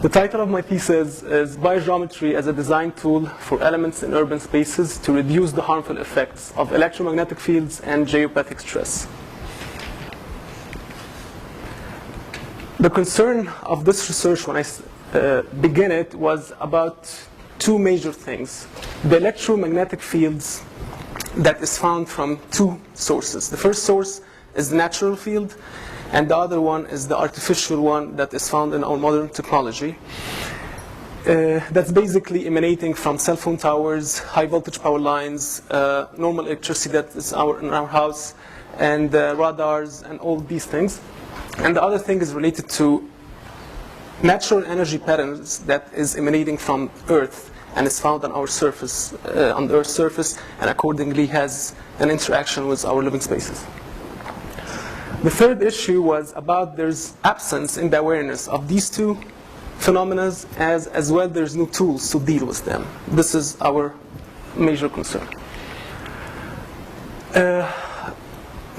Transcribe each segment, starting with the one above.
The title of my thesis is Biogeometry as a Design Tool for Elements in Urban Spaces to Reduce the Harmful Effects of Electromagnetic Fields and Geopathic Stress. The concern of this research when I began it was about two major things. The electromagnetic fields that is found from two sources. The first source is the natural field, and the other one is the artificial one that is found in our modern technology. That's basically emanating from cell phone towers, high voltage power lines, normal electricity that is in our house, and radars, and all these things. And the other thing is related to natural energy patterns that is emanating from Earth and is found on our surface, on the Earth's surface, and accordingly has an interaction with our living spaces. The third issue was about there's absence in the awareness of these two phenomena, as well there's no tools to deal with them. This is our major concern. The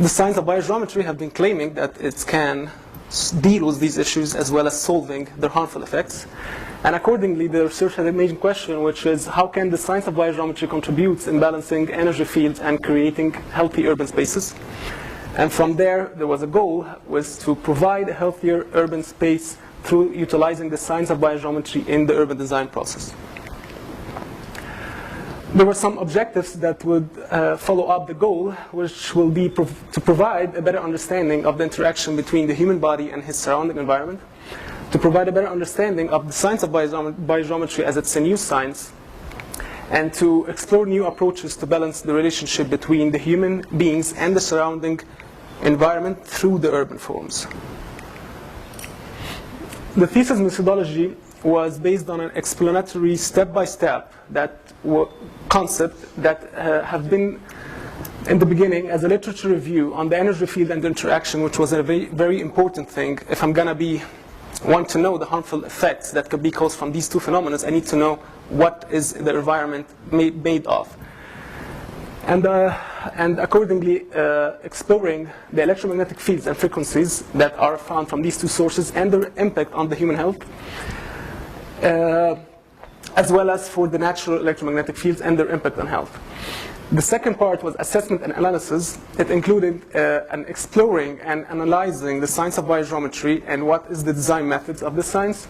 science of biogeometry have been claiming that it can deal with these issues as well as solving their harmful effects. And accordingly, the research had a major question, which is how can the science of biogeometry contribute in balancing energy fields and creating healthy urban spaces? And from there was a goal, was to provide a healthier urban space through utilizing the science of biogeometry in the urban design process. There were some objectives that would follow up the goal, which will be to provide a better understanding of the interaction between the human body and his surrounding environment, to provide a better understanding of the science of biogeometry as it's a new science, and to explore new approaches to balance the relationship between the human beings and the surrounding environment through the urban forms. The thesis methodology was based on an explanatory step-by-step concept that have been in the beginning as a literature review on the energy field and the interaction, which was a very, very important thing. If I'm going to want to know the harmful effects that could be caused from these two phenomena, I need to know what is the environment made of. And accordingly, exploring the electromagnetic fields and frequencies that are found from these two sources and their impact on the human health, as well as for the natural electromagnetic fields and their impact on health. The second part was assessment and analysis. It included exploring and analyzing the science of biogeometry and what is the design methods of the science,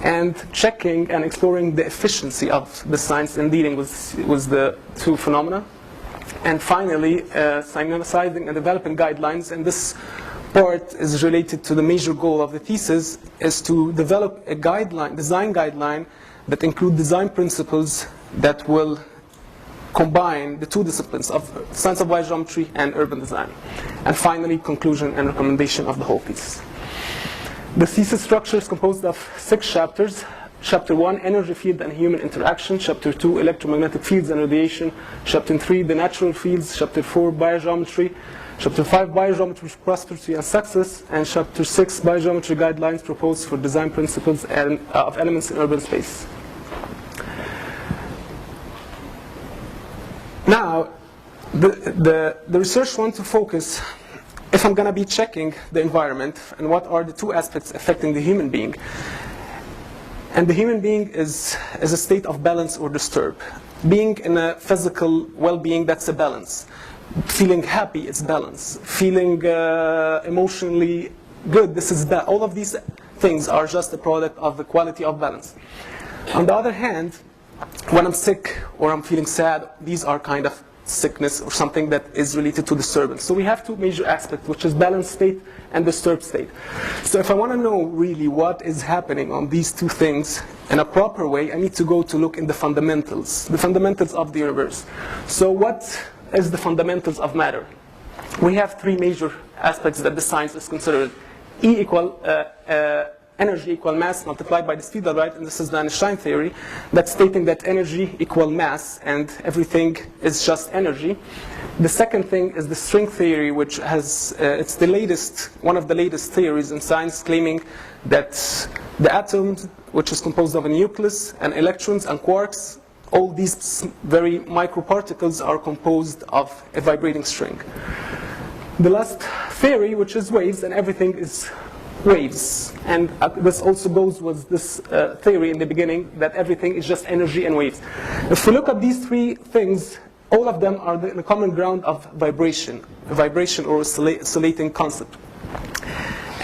and checking and exploring the efficiency of the science in dealing with the two phenomena. And finally, synthesizing and developing guidelines. And this part is related to the major goal of the thesis, is to develop a design guideline that include design principles that will combine the two disciplines of science of biogeometry and urban design. And finally, conclusion and recommendation of the whole thesis. The thesis structure is composed of 6 chapters. Chapter 1, energy field and human interaction. Chapter 2, electromagnetic fields and radiation. Chapter 3, the natural fields. Chapter 4, biogeometry. Chapter 5, biogeometry for prosperity and success. And Chapter 6, biogeometry guidelines proposed for design principles and of elements in urban space. Now, the research wants to focus, if I'm going to be checking the environment and what are the two aspects affecting the human being. And the human being is a state of balance or disturb. Being in a physical well-being, that's a balance. Feeling happy, it's balance. Feeling emotionally good, this is balance. All of these things are just a product of the quality of balance. On the other hand, when I'm sick or I'm feeling sad, these are kind of sickness or something that is related to disturbance. So we have two major aspects, which is balanced state and disturbed state. So if I want to know really what is happening on these two things in a proper way, I need to go to look in the fundamentals of the universe. So what is the fundamentals of matter? We have 3 major aspects that the science is considered. E equal energy equal mass multiplied by the speed of light, and this is the Einstein theory, that's stating that energy equal mass and everything is just energy. The second thing is the string theory, which has it's one of the latest theories in science, claiming that the atom, which is composed of a nucleus and electrons and quarks, all these very microparticles are composed of a vibrating string. The last theory, which is waves, and everything is waves. And this also goes with this theory in the beginning that everything is just energy and waves. If we look at these three things, all of them are the common ground of vibration or oscillating concept.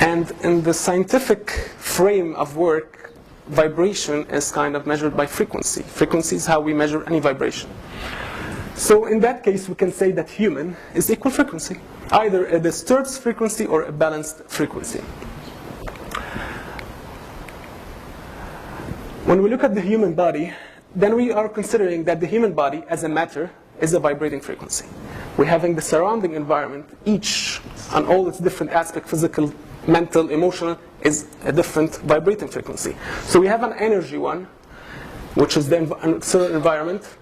And in the scientific frame of work, vibration is kind of measured by frequency. Frequency is how we measure any vibration. So in that case, we can say that human is equal frequency, either a disturbed frequency or a balanced frequency. When we look at the human body, then we are considering that the human body as a matter is a vibrating frequency. We're having the surrounding environment, each on all its different aspects, physical, mental, emotional, is a different vibrating frequency. So we have an energy one, which is the external environment,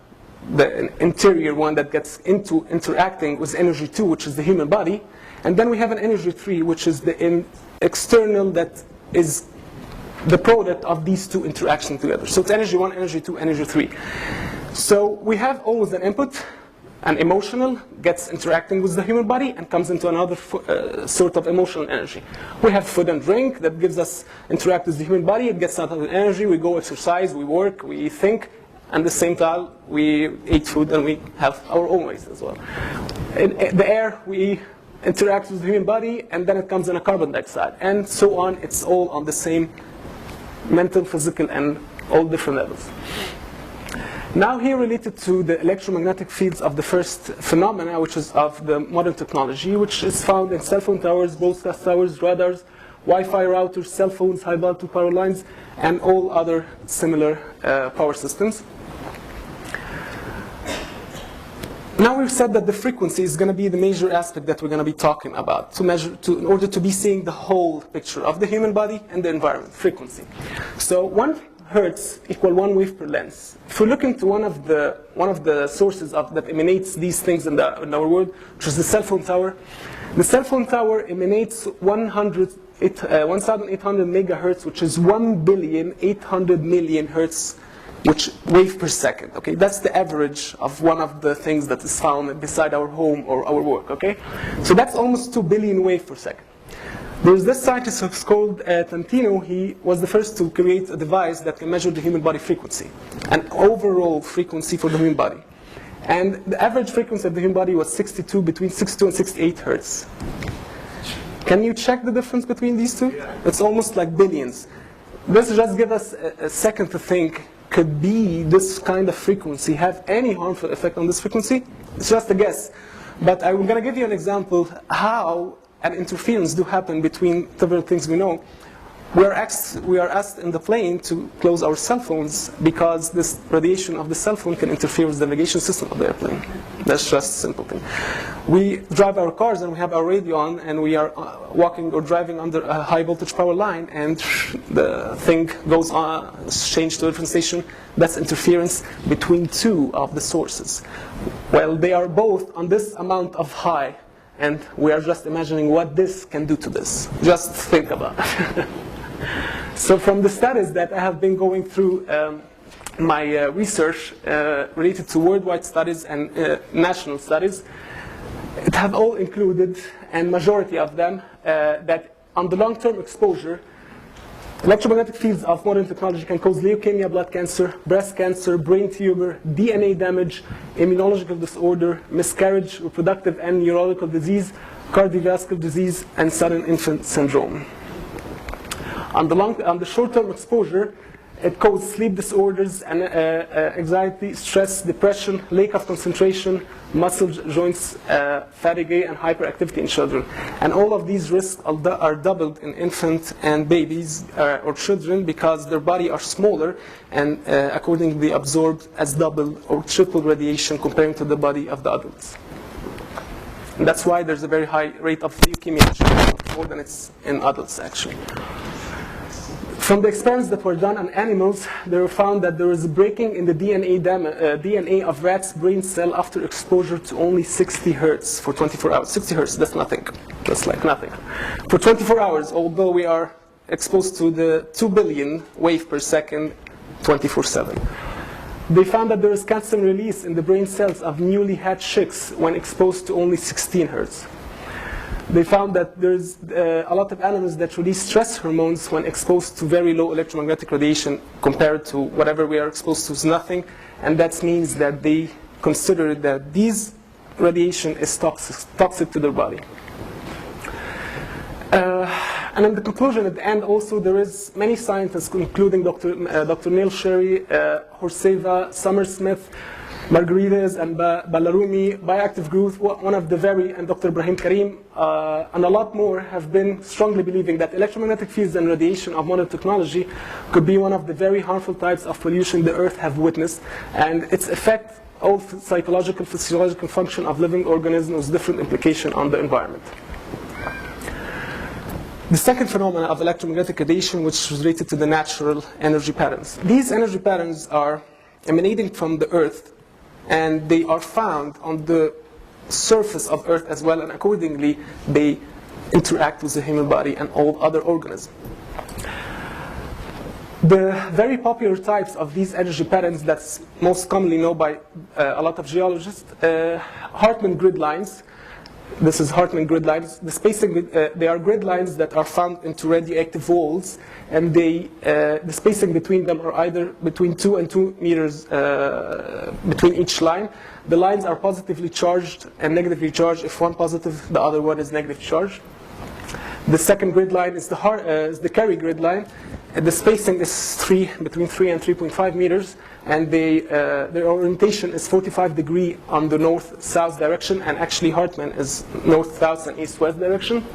the interior one that gets into interacting with energy 2, which is the human body, and then we have an energy 3, which is the external that is the product of these two interactions together. So it's energy 1, energy 2, energy 3. So we have always an input, an emotional gets interacting with the human body and comes into another sort of emotional energy. We have food and drink that gives us interact with the human body, it gets out of energy, we go exercise, we work, we think, and at the same time we eat food and we have our own waste as well. In the air we interact with the human body and then it comes in a carbon dioxide and so on. It's all on the same mental, physical, and all different levels. Now here related to the electromagnetic fields of the first phenomena, which is of the modern technology, which is found in cell phone towers, broadcast towers, radars, Wi-Fi routers, cell phones, high voltage power lines, and all other similar power systems. Now we've said that the frequency is going to be the major aspect that we're going to be talking about in order to be seeing the whole picture of the human body and the environment, frequency. So 1 hertz equal 1 wave per lens. If we look into one of the sources that emanates these things in our world, which is the cell phone tower, the cell phone tower emanates 1,800 megahertz, which is 1,800,000,000 hertz, which wave per second. Okay, that's the average of one of the things that is found beside our home or our work. Okay, so that's almost 2 billion waves per second. There's this scientist who's called Tantino. He was the first to create a device that can measure the human body frequency, an overall frequency for the human body. And the average frequency of the human body was between 62 and 68 hertz. Can you check the difference between these two? It's almost like billions. This just gives us a second to think, could be this kind of frequency have any harmful effect on this frequency? It's just a guess. But I'm going to give you an example how an interference do happen between several things we know. We are asked in the plane to close our cell phones because this radiation of the cell phone can interfere with the navigation system of the airplane. That's just a simple thing. We drive our cars and we have our radio on and we are walking or driving under a high voltage power line and the thing goes on, changed to a different station. That's interference between two of the sources. Well, they are both on this amount of high and we are just imagining what this can do to this. Just think about it. So from the studies that I have been going through my research related to worldwide studies and national studies, it have all included, and majority of them, that on the long-term exposure, electromagnetic fields of modern technology can cause leukemia, blood cancer, breast cancer, brain tumor, DNA damage, immunological disorder, miscarriage, reproductive and neurological disease, cardiovascular disease, and sudden infant syndrome. On the short-term exposure, it causes sleep disorders, and anxiety, stress, depression, lack of concentration, muscle joints, fatigue, and hyperactivity in children. And all of these risks are doubled in infants and babies or children because their body are smaller and accordingly absorbed as double or triple radiation comparing to the body of the adults. And that's why there's a very high rate of leukemia in children, more than it's in adults actually. From the experiments that were done on animals, they were found that there was a breaking in the DNA of rats' brain cell after exposure to only 60 hertz for 24 hours. 60 hertz, that's nothing. That's like nothing. For 24 hours, although we are exposed to the 2 billion wave per second 24/7. They found that there is calcium release in the brain cells of newly hatched chicks when exposed to only 16 hertz. they found that there's a lot of animals that release stress hormones when exposed to very low electromagnetic radiation compared to whatever we are exposed to is nothing. And that means that they consider that these radiation is toxic to their body. And in the conclusion, at the end, also there is many scientists, including Dr. Neil Sherry, Horseva, Summer-Smith, Margarides, and Ballarumi, Bioactive Growth, one of the very, and Dr. Ibrahim Karim, and a lot more have been strongly believing that electromagnetic fields and radiation of modern technology could be one of the very harmful types of pollution the Earth have witnessed, and its effect, all psychological, physiological function of living organisms with different implication on the environment. The second phenomenon of electromagnetic radiation, which is related to the natural energy patterns. These energy patterns are emanating from the Earth, and they are found on the surface of Earth as well, and accordingly, they interact with the human body and all other organisms. The very popular types of these energy patterns that's most commonly known by a lot of geologists, Hartmann grid lines. This is Hartmann grid lines. The spacing, they are grid lines that are found into radioactive walls, and the spacing between them are either between 2 and 2 meters between each line. The lines are positively charged and negatively charged. If one positive, the other one is negative charged. The second grid line is the Kerry grid line. The spacing is between 3 and 3.5 meters, and their orientation is 45 degrees on the north-south direction, and actually Hartmann is north-south and east-west direction.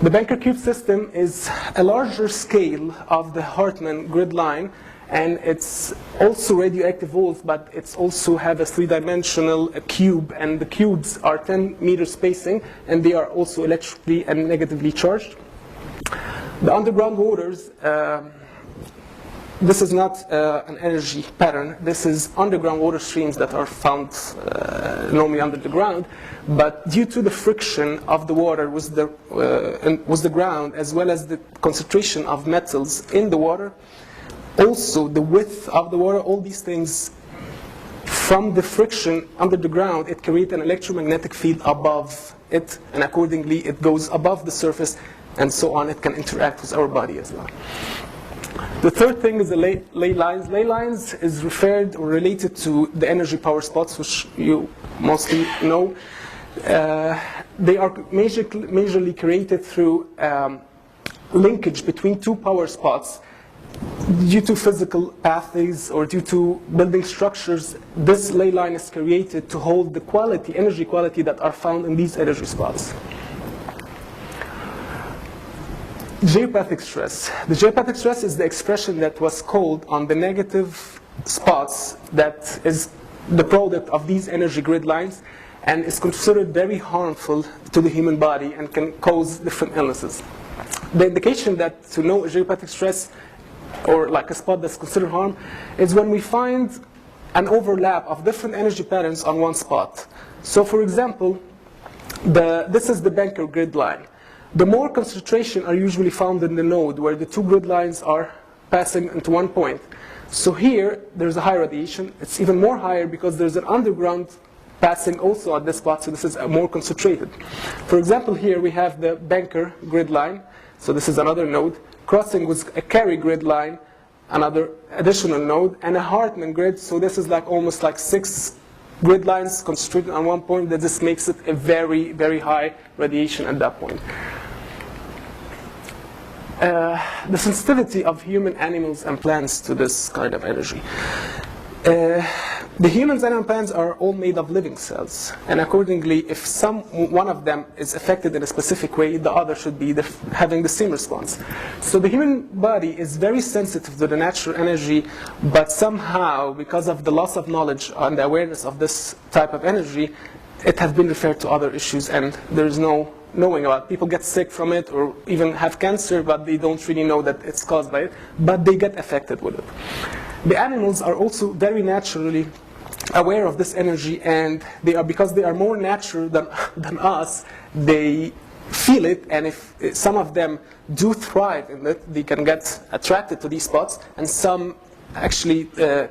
The Banker cube system is a larger scale of the Hartmann grid line, and it's also radioactive walls, but it's also have a three-dimensional cube, and the cubes are 10 meter spacing, and they are also electrically and negatively charged. The underground waters, this is not an energy pattern. This is underground water streams that are found normally under the ground. But due to the friction of the water with the ground, as well as the concentration of metals in the water, also the width of the water, all these things, from the friction under the ground, it creates an electromagnetic field above it, and accordingly it goes above the surface, and so on. It can interact with our body as well. The third thing is the ley lines. Ley lines is referred or related to the energy power spots, which you mostly know. They are majorly created through linkage between two power spots. Due to physical pathways or due to building structures, this ley line is created to hold the quality, energy quality that are found in these energy spots. Geopathic stress. The geopathic stress is the expression that was called on the negative spots that is the product of these energy grid lines and is considered very harmful to the human body and can cause different illnesses. The indication that to know geopathic stress or like a spot that's considered harm is when we find an overlap of different energy patterns on one spot. So for example, this is the Banker grid line. The more concentration are usually found in the node where the two grid lines are passing into one point. So here, there's a high radiation. It's even more higher because there's an underground passing also at this spot, so this is more concentrated. For example, here we have the Banker grid line. So this is another node, crossing with a Kerry grid line, another additional node, and a Hartmann grid. So this is like almost like 6 grid lines concentrated on one point. That this makes it a very, very high radiation at that point. The sensitivity of human, animals, and plants to this kind of energy. The humans and plants are all made of living cells, and accordingly, if one of them is affected in a specific way, the other should be having the same response. So the human body is very sensitive to the natural energy, but somehow, because of the loss of knowledge and the awareness of this type of energy, it has been referred to other issues, and there is no knowing about it. People get sick from it or even have cancer, but they don't really know that it's caused by it, but they get affected with it. The animals are also very naturally aware of this energy, and because they are more natural than us, they feel it, and if some of them do thrive in it, they can get attracted to these spots, and some actually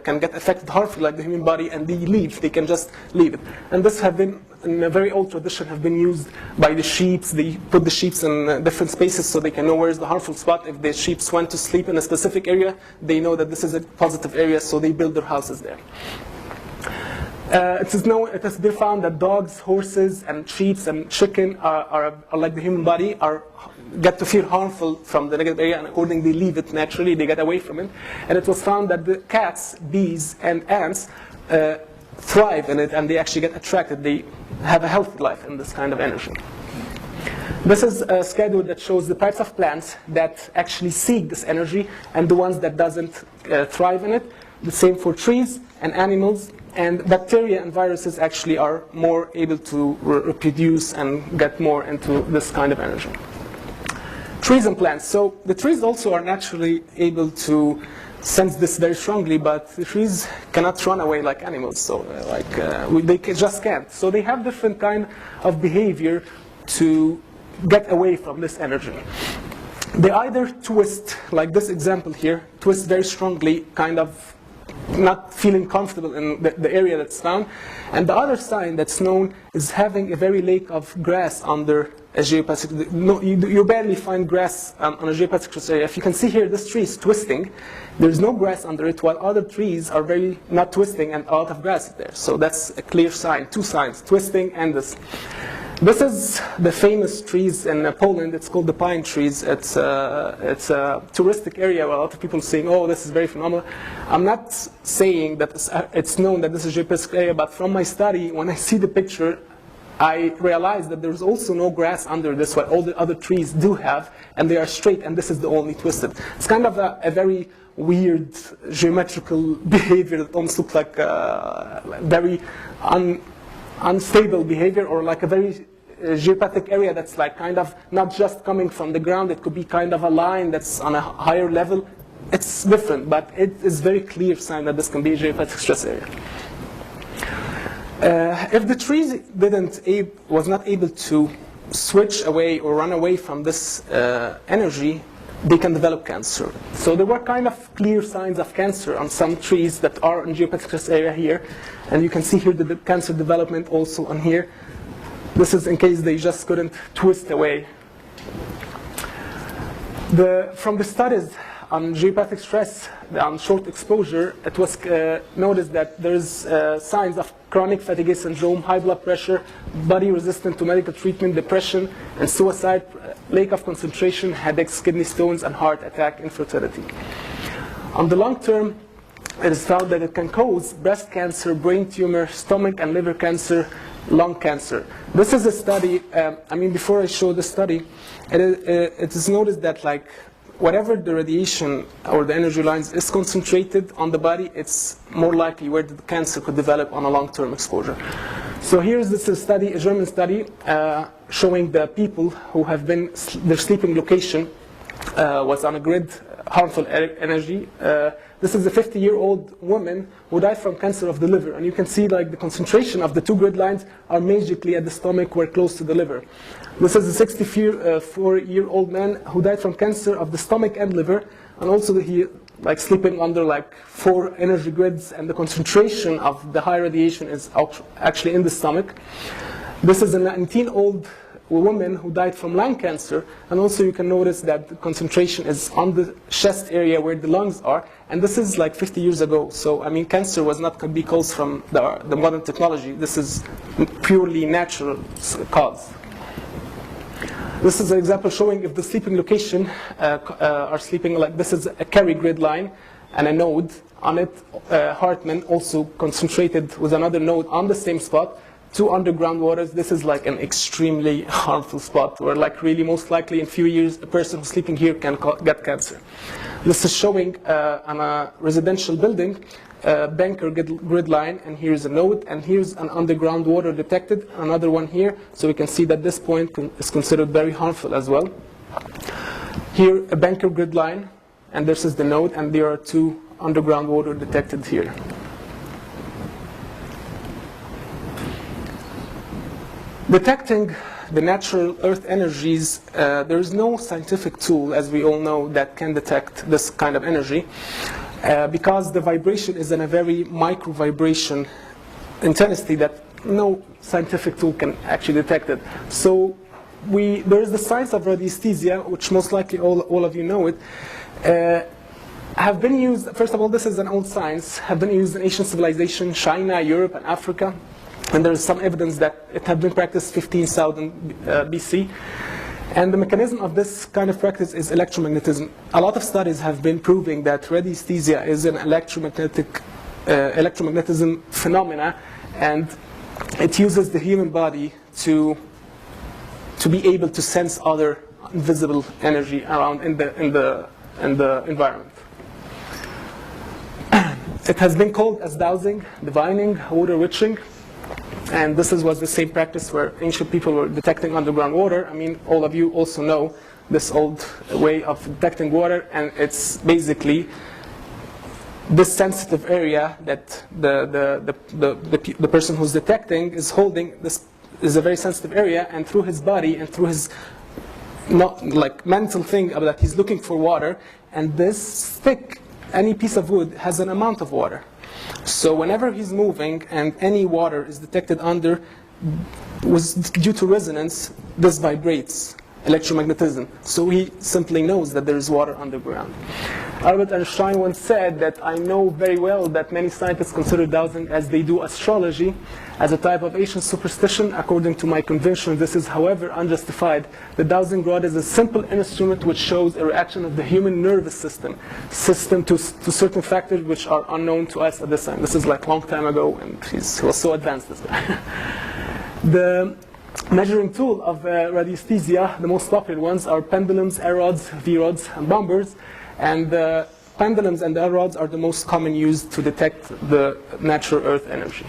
can get affected harmfully like the human body, and they can just leave it. And this have been, in a very old tradition, have been used by the sheep. They put the sheep in different spaces so they can know where's the harmful spot. If the sheep went to sleep in a specific area, they know that this is a positive area, so they build their houses there. It has been found that dogs, horses, and sheep and chicken are like the human body, get to feel harmful from the negative area, and accordingly they leave it naturally, they get away from it. And it was found that the cats, bees, and ants thrive in it, and they actually get attracted. They have a healthy life in this kind of energy. This is a schedule that shows the types of plants that actually seek this energy and the ones that doesn't thrive in it. The same for trees and animals. And bacteria and viruses actually are more able to reproduce and get more into this kind of energy. Trees and plants. So the trees also are naturally able to sense this very strongly, but the trees cannot run away like animals. So they just can't. So they have different kind of behavior to get away from this energy. They either twist, like this example here, twist very strongly, kind of not feeling comfortable in the area that's found. And the other sign that's known is having a very lake of grass under a geopathic. No, you barely find grass on a geopathic stress area. If you can see here, this tree is twisting. There's no grass under it, while other trees are very not twisting and a lot of grass is there. So that's a clear sign, two signs, twisting and this. This is the famous trees in Poland. It's called the pine trees. It's a touristic area where a lot of people are saying, oh, this is very phenomenal. I'm not saying that it's known that this is a geopathic area, but from my study, when I see the picture, I realized that there's also no grass under this, what all the other trees do have, and they are straight, and this is the only twisted. It's kind of a very weird geometrical behavior that almost looks like very unstable behavior, or like a very geopathic area that's like kind of not just coming from the ground. It could be kind of a line that's on a higher level. It's different, but it is very clear sign that this can be a geopathic stress area. If the trees was not able to switch away or run away from this energy, they can develop cancer. So there were kind of clear signs of cancer on some trees that are in geopathic stress area here. And you can see here the cancer development also on here. This is in case they just couldn't twist away. From the studies on geopathic stress, on short exposure, it was noticed that there's signs of chronic fatigue syndrome, high blood pressure, body resistant to medical treatment, depression, and suicide, lack of concentration, headaches, kidney stones, and heart attack, infertility. On the long term, it is found that it can cause breast cancer, brain tumor, stomach and liver cancer, lung cancer. This is a study, before I show the study, it is noticed that like whatever the radiation or the energy lines is concentrated on the body, it's more likely where the cancer could develop on a long-term exposure. So here's this study, a German study, showing the people who have been, their sleeping location was on a grid, harmful energy. This is a 50-year-old woman who died from cancer of the liver. And you can see like the concentration of the two grid lines are magically at the stomach, where close to the liver. This is a 64-year-old man who died from cancer of the stomach and liver. And also he like sleeping under like 4 energy grids, and the concentration of the high radiation is actually in the stomach. This is a 19-year-old woman who died from lung cancer, and also you can notice that the concentration is on the chest area where the lungs are, and this is like 50 years ago. So cancer was not going to be caused from the modern technology. This is purely natural cause. This is an example showing if the sleeping location are sleeping like this is a carry grid line and a node on it. Hartmann also concentrated with another node on the same spot. 2 underground waters. This is like an extremely harmful spot where like really most likely in a few years a person who's sleeping here can get cancer. This is showing on a residential building banker grid line, and here's a node, and here's an underground water detected, another one here. So we can see that this point is considered very harmful as well. Here a banker grid line, and this is the node, and there are 2 underground water detected here. Detecting the natural earth energies, there is no scientific tool, as we all know, that can detect this kind of energy. because the vibration is in a very micro vibration intensity that no scientific tool can actually detect it. So there is the science of radiesthesia, which most likely all of you know it, have been used. First of all, this is an old science, have been used in ancient civilization, China, Europe, and Africa. And there is some evidence that it had been practiced 15,000 BC. And the mechanism of this kind of practice is electromagnetism. A lot of studies have been proving that radiesthesia is an electromagnetism phenomena, and it uses the human body to be able to sense other invisible energy around in the environment. It has been called as dowsing, divining, water witching, and this was the same practice where ancient people were detecting underground water. I mean, all of you also know this old way of detecting water, and it's basically this sensitive area that the person who's detecting is holding. This is a very sensitive area, and through his body and through his mental thing that he's looking for water, and this stick, any piece of wood, has an amount of water. So whenever he's moving and any water is detected under, due to resonance, this vibrates, electromagnetism. So he simply knows that there is water underground. Albert Einstein once said that I know very well that many scientists consider dowsing as they do astrology as a type of ancient superstition. According to my conviction, this is, however, unjustified. The dowsing rod is a simple instrument which shows a reaction of the human nervous system to certain factors which are unknown to us at this time. This is like a long time ago, and he was so advanced, this guy. The measuring tool of radiesthesia, the most popular ones, are pendulums, air-rods, V-rods, and bombers. And the pendulums and the air-rods are the most common used to detect the natural earth energy.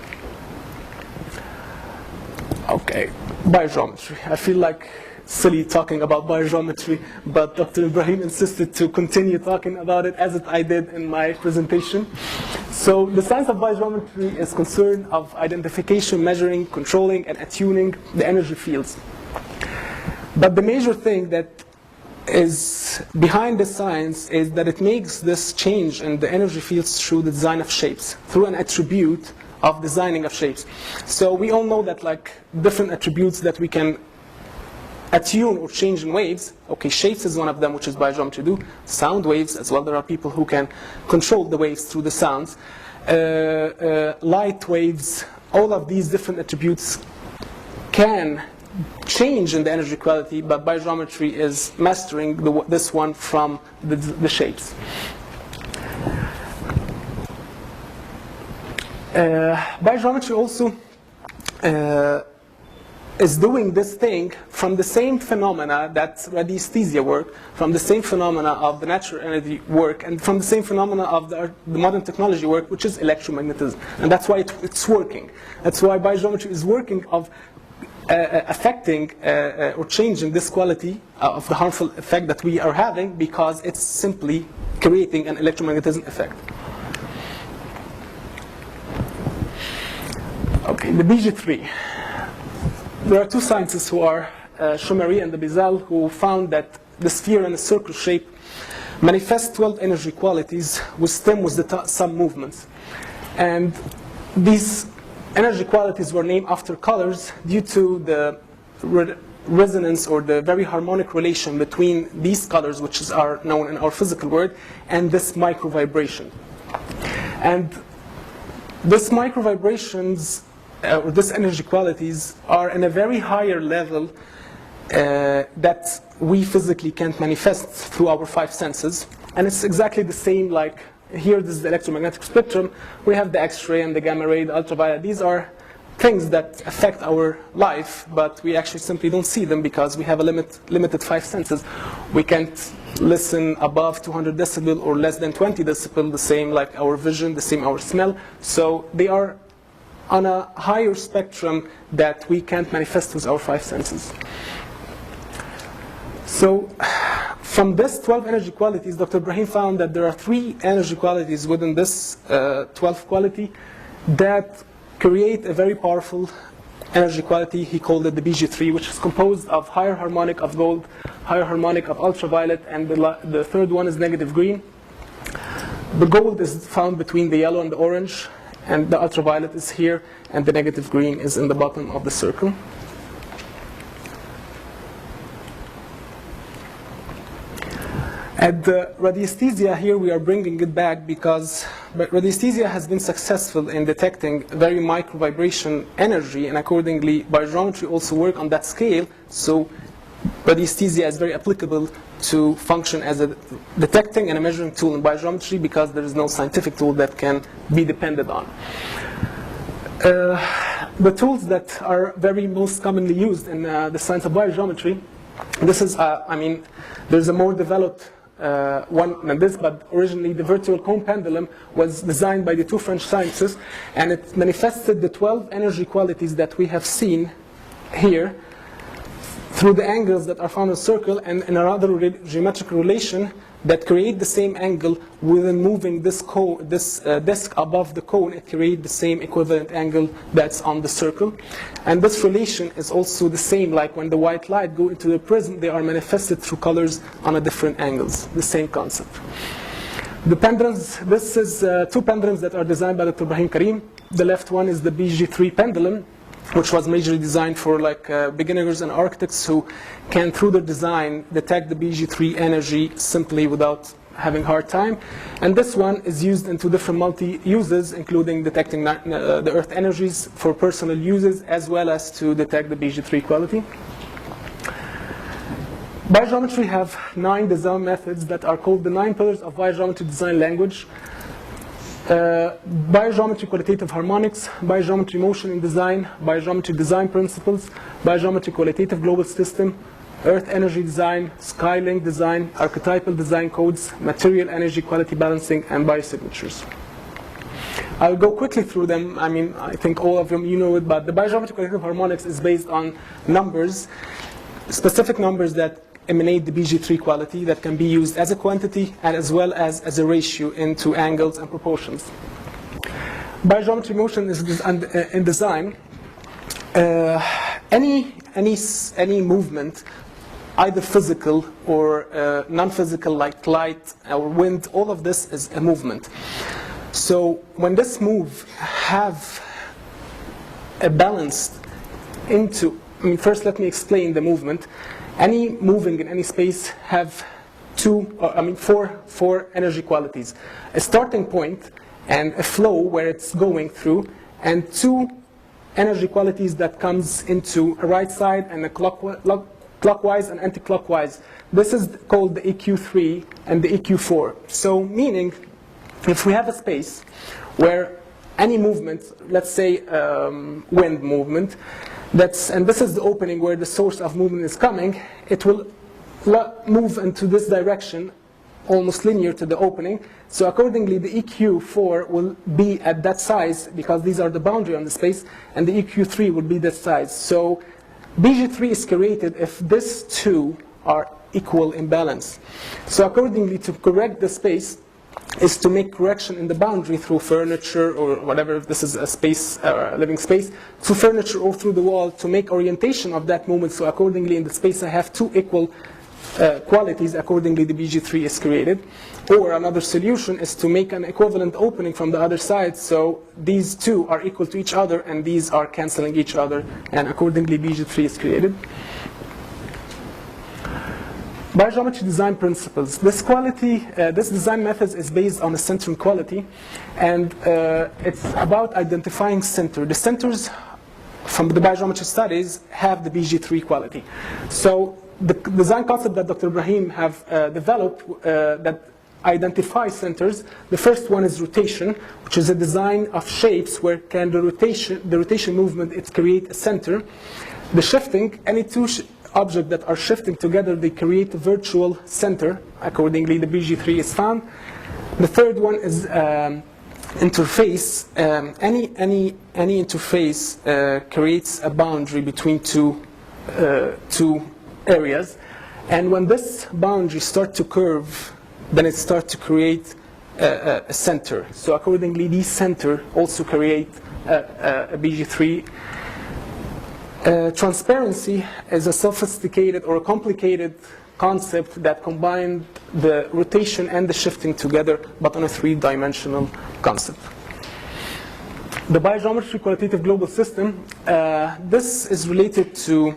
Okay, biogeometry. I feel like silly talking about biogeometry, but Dr. Ibrahim insisted to continue talking about it as I did in my presentation. So the science of biogeometry is concerned of identification, measuring, controlling, and attuning the energy fields. But the major thing that is behind this science is that it makes this change in the energy fields through the design of shapes, through an attribute of designing of shapes. So we all know that different attributes that we can attune or change in waves. Okay, shapes is one of them, which is biogeometry do. Sound waves as well. There are people who can control the waves through the sounds. Light waves, all of these different attributes can change in the energy quality, but biogeometry is mastering this one from the shapes. Biogeometry also is doing this thing from the same phenomena that radiesthesia work, from the same phenomena of the natural energy work, and from the same phenomena of the modern technology work, which is electromagnetism. And that's why it's working. That's why biogeometry is working of affecting or changing this quality of the harmful effect that we are having, because it's simply creating an electromagnetism effect. Okay, the BG3. There are two scientists who are Chomeri and de Bizal, who found that the sphere in a circle shape manifests 12 energy qualities with stem with the some movements. And these energy qualities were named after colors due to the resonance or the very harmonic relation between these colors, which are known in our physical world, and this micro vibration. And this micro vibrations or these energy qualities are in a very higher level that we physically can't manifest through our five senses. And it's exactly the same like here, this is the electromagnetic spectrum. We have the X-ray and the gamma ray, the ultraviolet. These are things that affect our life, but we actually simply don't see them because we have a limited five senses. We can't listen above 200 decibel or less than 20 decibel, the same like our vision, the same our smell. So they are on a higher spectrum that we can't manifest with our five senses. So from this 12 energy qualities, Dr. Ibrahim found that there are 3 energy qualities within this 12 quality that create a very powerful energy quality. He called it the BG3, which is composed of higher harmonic of gold, higher harmonic of ultraviolet, and the third one is negative green. The gold is found between the yellow and the orange, and the ultraviolet is here, and the negative green is in the bottom of the circle. At the radiesthesia here, we are bringing it back because radiesthesia has been successful in detecting very micro vibration energy, and accordingly, biogeometry also work on that scale. So radiesthesia is very applicable to function as a detecting and a measuring tool in biogeometry because there is no scientific tool that can be depended on. The tools that are very most commonly used in the science of biogeometry, this is, there's a more developed one than this, but originally the virtual cone pendulum was designed by the two French scientists, and it manifested the 12 energy qualities that we have seen here through the angles that are found in a circle and in another geometric relation that create the same angle within moving this disk above the cone. It creates the same equivalent angle that's on the circle. And this relation is also the same, like when the white light go into the prism, they are manifested through colors on a different angles, the same concept. The pendulums, this is two pendulums that are designed by Dr. Ibrahim Karim. The left one is the BG3 pendulum, which was majorly designed for beginners and architects who can, through their design, detect the BG3 energy simply without having hard time. And this one is used into different multi-uses, including detecting the Earth energies for personal uses, as well as to detect the BG3 quality. Biogeometry have 9 design methods that are called the 9 pillars of biogeometry design language. Biogeometry qualitative harmonics, biogeometry motion in design, biogeometry design principles, biogeometry qualitative global system, earth energy design, skylink design, archetypal design codes, material energy quality balancing, and biosignatures. I'll go quickly through them. I think all of them you know it, but the biogeometry qualitative harmonics is based on numbers, specific numbers that emanate the BG3 quality that can be used as a quantity and as well as a ratio into angles and proportions. Biogeometry motion is in design. Any movement, either physical or non-physical, like light or wind, all of this is a movement. So when this move have a balance into, first let me explain the movement. Any moving in any space have four energy qualities. A starting point and a flow where it's going through, and 2 energy qualities that comes into a right side and a clockwise and anti-clockwise. This is called the EQ3 and the EQ4. So meaning, if we have a space where any movement, let's say wind movement, and this is the opening where the source of movement is coming, it will move into this direction, almost linear to the opening. So accordingly, the EQ4 will be at that size, because these are the boundary on the space, and the EQ3 will be that size. So BG3 is created if these 2 are equal in balance. So accordingly, to correct the space is to make correction in the boundary through furniture or whatever, if this is a space, living space, through furniture or through the wall to make orientation of that movement. So accordingly, in the space I have 2 equal qualities, accordingly the BG3 is created. Or another solution is to make an equivalent opening from the other side, so these 2 are equal to each other and these are canceling each other, and accordingly BG3 is created. Biogeometry design principles. This design method is based on a centering quality, and it's about identifying center. The centers from the biogeometry studies have the BG3 quality. So the design concept that Dr. Ibrahim have developed that identifies centers, the first one is rotation, which is a design of shapes where can the rotation movement, it create a center. The shifting, any 2 objects that are shifting together, they create a virtual center. Accordingly, the BG3 is found. The third one is interface. Any interface creates a boundary between two areas, and when this boundary starts to curve, then it starts to create a center. So accordingly, these center also create a BG3. Transparency is a sophisticated or a complicated concept that combined the rotation and the shifting together, but on a three-dimensional concept. The biogeometry qualitative global system, this is related to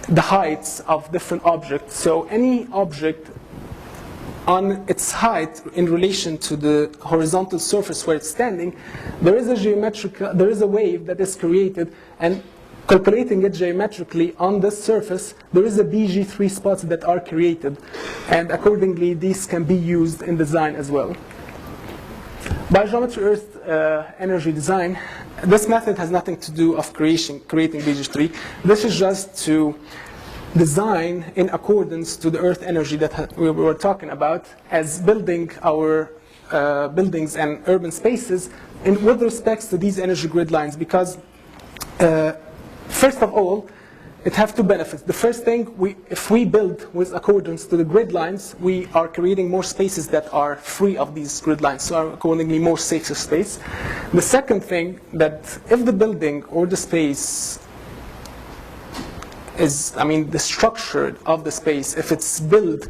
the heights of different objects. So any object on its height in relation to the horizontal surface where it's standing, there is a wave that is created, and calculating it geometrically on this surface, there is a BG3 spots that are created, and accordingly these can be used in design as well. Biogeometry Earth energy design, this method has nothing to do of creating BG3. This is just to design in accordance to the Earth energy that we were talking about, as building our buildings and urban spaces with respect to these energy grid lines, because first of all, it has two benefits. The first thing, if we build with accordance to the grid lines, we are creating more spaces that are free of these grid lines, so are accordingly more safer space. The second thing, that if the building or the space is, the structure of the space, if it's built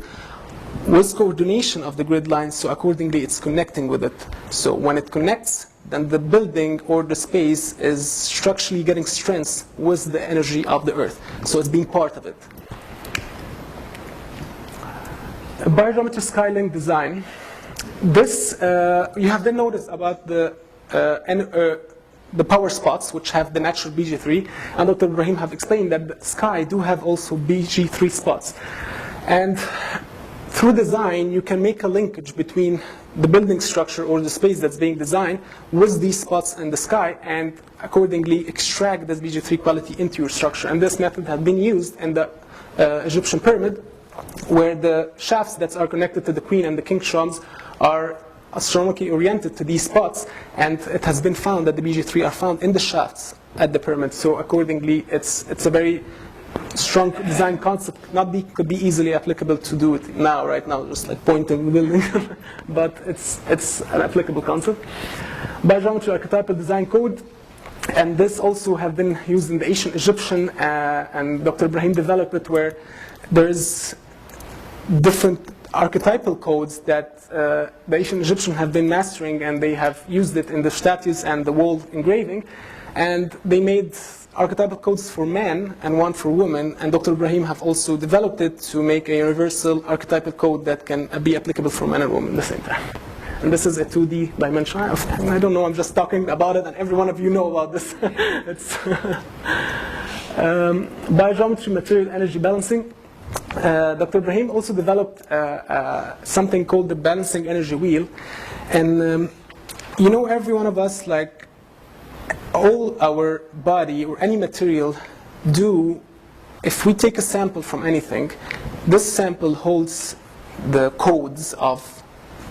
with coordination of the grid lines, so accordingly it's connecting with it. So when it connects, then the building or the space is structurally getting strength with the energy of the Earth. So it's being part of it. Biogeometry skyline design. This, you have been noticed about the power spots, which have the natural BG3, and Dr. Ibrahim have explained that the sky do have also BG3 spots. And through design, you can make a linkage between the building structure or the space that's being designed with these spots in the sky, and accordingly extract this BG3 quality into your structure. And this method has been used in the Egyptian pyramid, where the shafts that are connected to the queen and the king shrouds are astronomically oriented to these spots, and it has been found that the BG3 are found in the shafts at the pyramid. So accordingly, it's a very strong design concept, could be easily applicable to do it now, right now, just like pointing the building, but it's an applicable concept. Biogeometry archetypal design code, and this also have been used in the ancient Egyptian, and Dr. Ibrahim developed it, where there is different archetypal codes that the ancient Egyptian have been mastering, and they have used it in the statues and the wall engraving, and they made archetypal codes for men and one for women, and Dr. Ibrahim have also developed it to make a universal archetypal code that can be applicable for men and women at the same time. And this is a 2D dimension. I don't know, I'm just talking about it, and every one of you know about this. It's biogeometry material energy balancing. Dr. Ibrahim also developed something called the balancing energy wheel, and every one of us, like all our body or any material if we take a sample from anything, this sample holds the codes of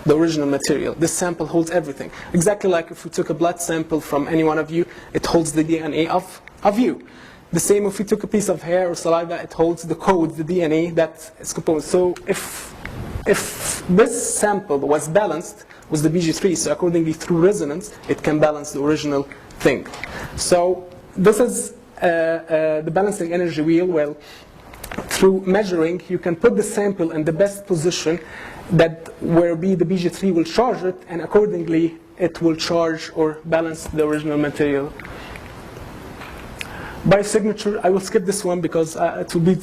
the original material. This sample holds everything. Exactly like if we took a blood sample from any one of you, it holds the DNA of you. The same if we took a piece of hair or saliva, it holds the code, the DNA that is composed. So if this sample was balanced with the BG3, so accordingly through resonance, it can balance the original thing. So this is the balancing energy wheel. Well, through measuring, you can put the sample in the best position where the BG3 will charge it, and accordingly it will charge or balance the original material. Biosignature, I will skip this one because it will be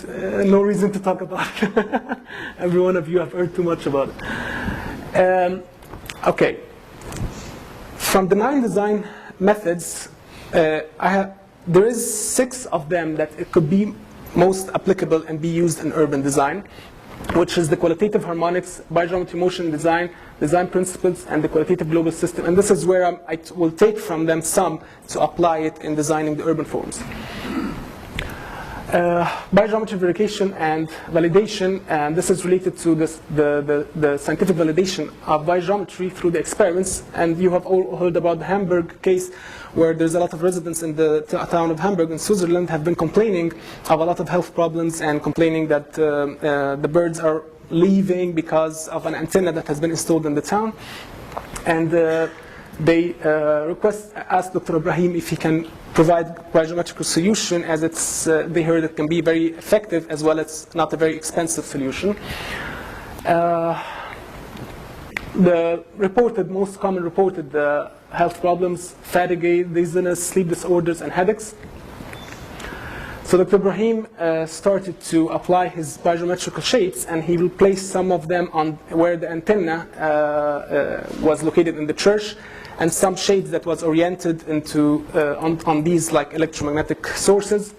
no reason to talk about it. Every one of you have heard too much about it. Okay. From the 9 design methods, there is 6 of them that it could be most applicable and be used in urban design, which is the qualitative harmonics, biogeometry motion design, design principles, and the qualitative global system. And this is where I will take from them some to apply it in designing the urban forms. Biogeometry verification and validation, and this is related to the scientific validation of biogeometry through the experiments. And you have all heard about the Hamburg case, where there's a lot of residents in the town of Hamburg in Switzerland have been complaining of a lot of health problems and complaining that the birds are leaving because of an antenna that has been installed in the town. And they asked Dr. Ibrahim if he can provide biogeometrical solution, as it's they heard it can be very effective as well as not a very expensive solution. The most common reported health problems: fatigue, dizziness, sleep disorders, and headaches. So Dr. Ibrahim started to apply his biogeometrical shapes, and he replaced some of them on where the antenna was located in the church, and some shapes that was oriented into on these like electromagnetic sources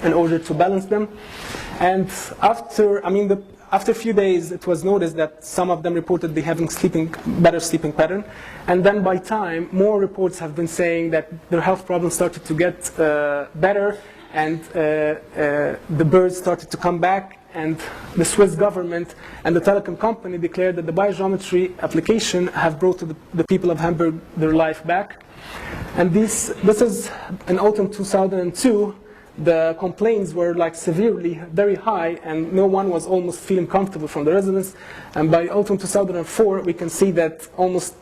in order to balance them. And after a few days, it was noticed that some of them reported they having better sleeping pattern, and then by time, more reports have been saying that their health problems started to get better, and the birds started to come back, and the Swiss government and the telecom company declared that the biogeometry application have brought to the people of Hamburg their life back. And this is in autumn 2002. The complaints were like severely very high, and no one was almost feeling comfortable from the residents. And by autumn 2004, we can see that most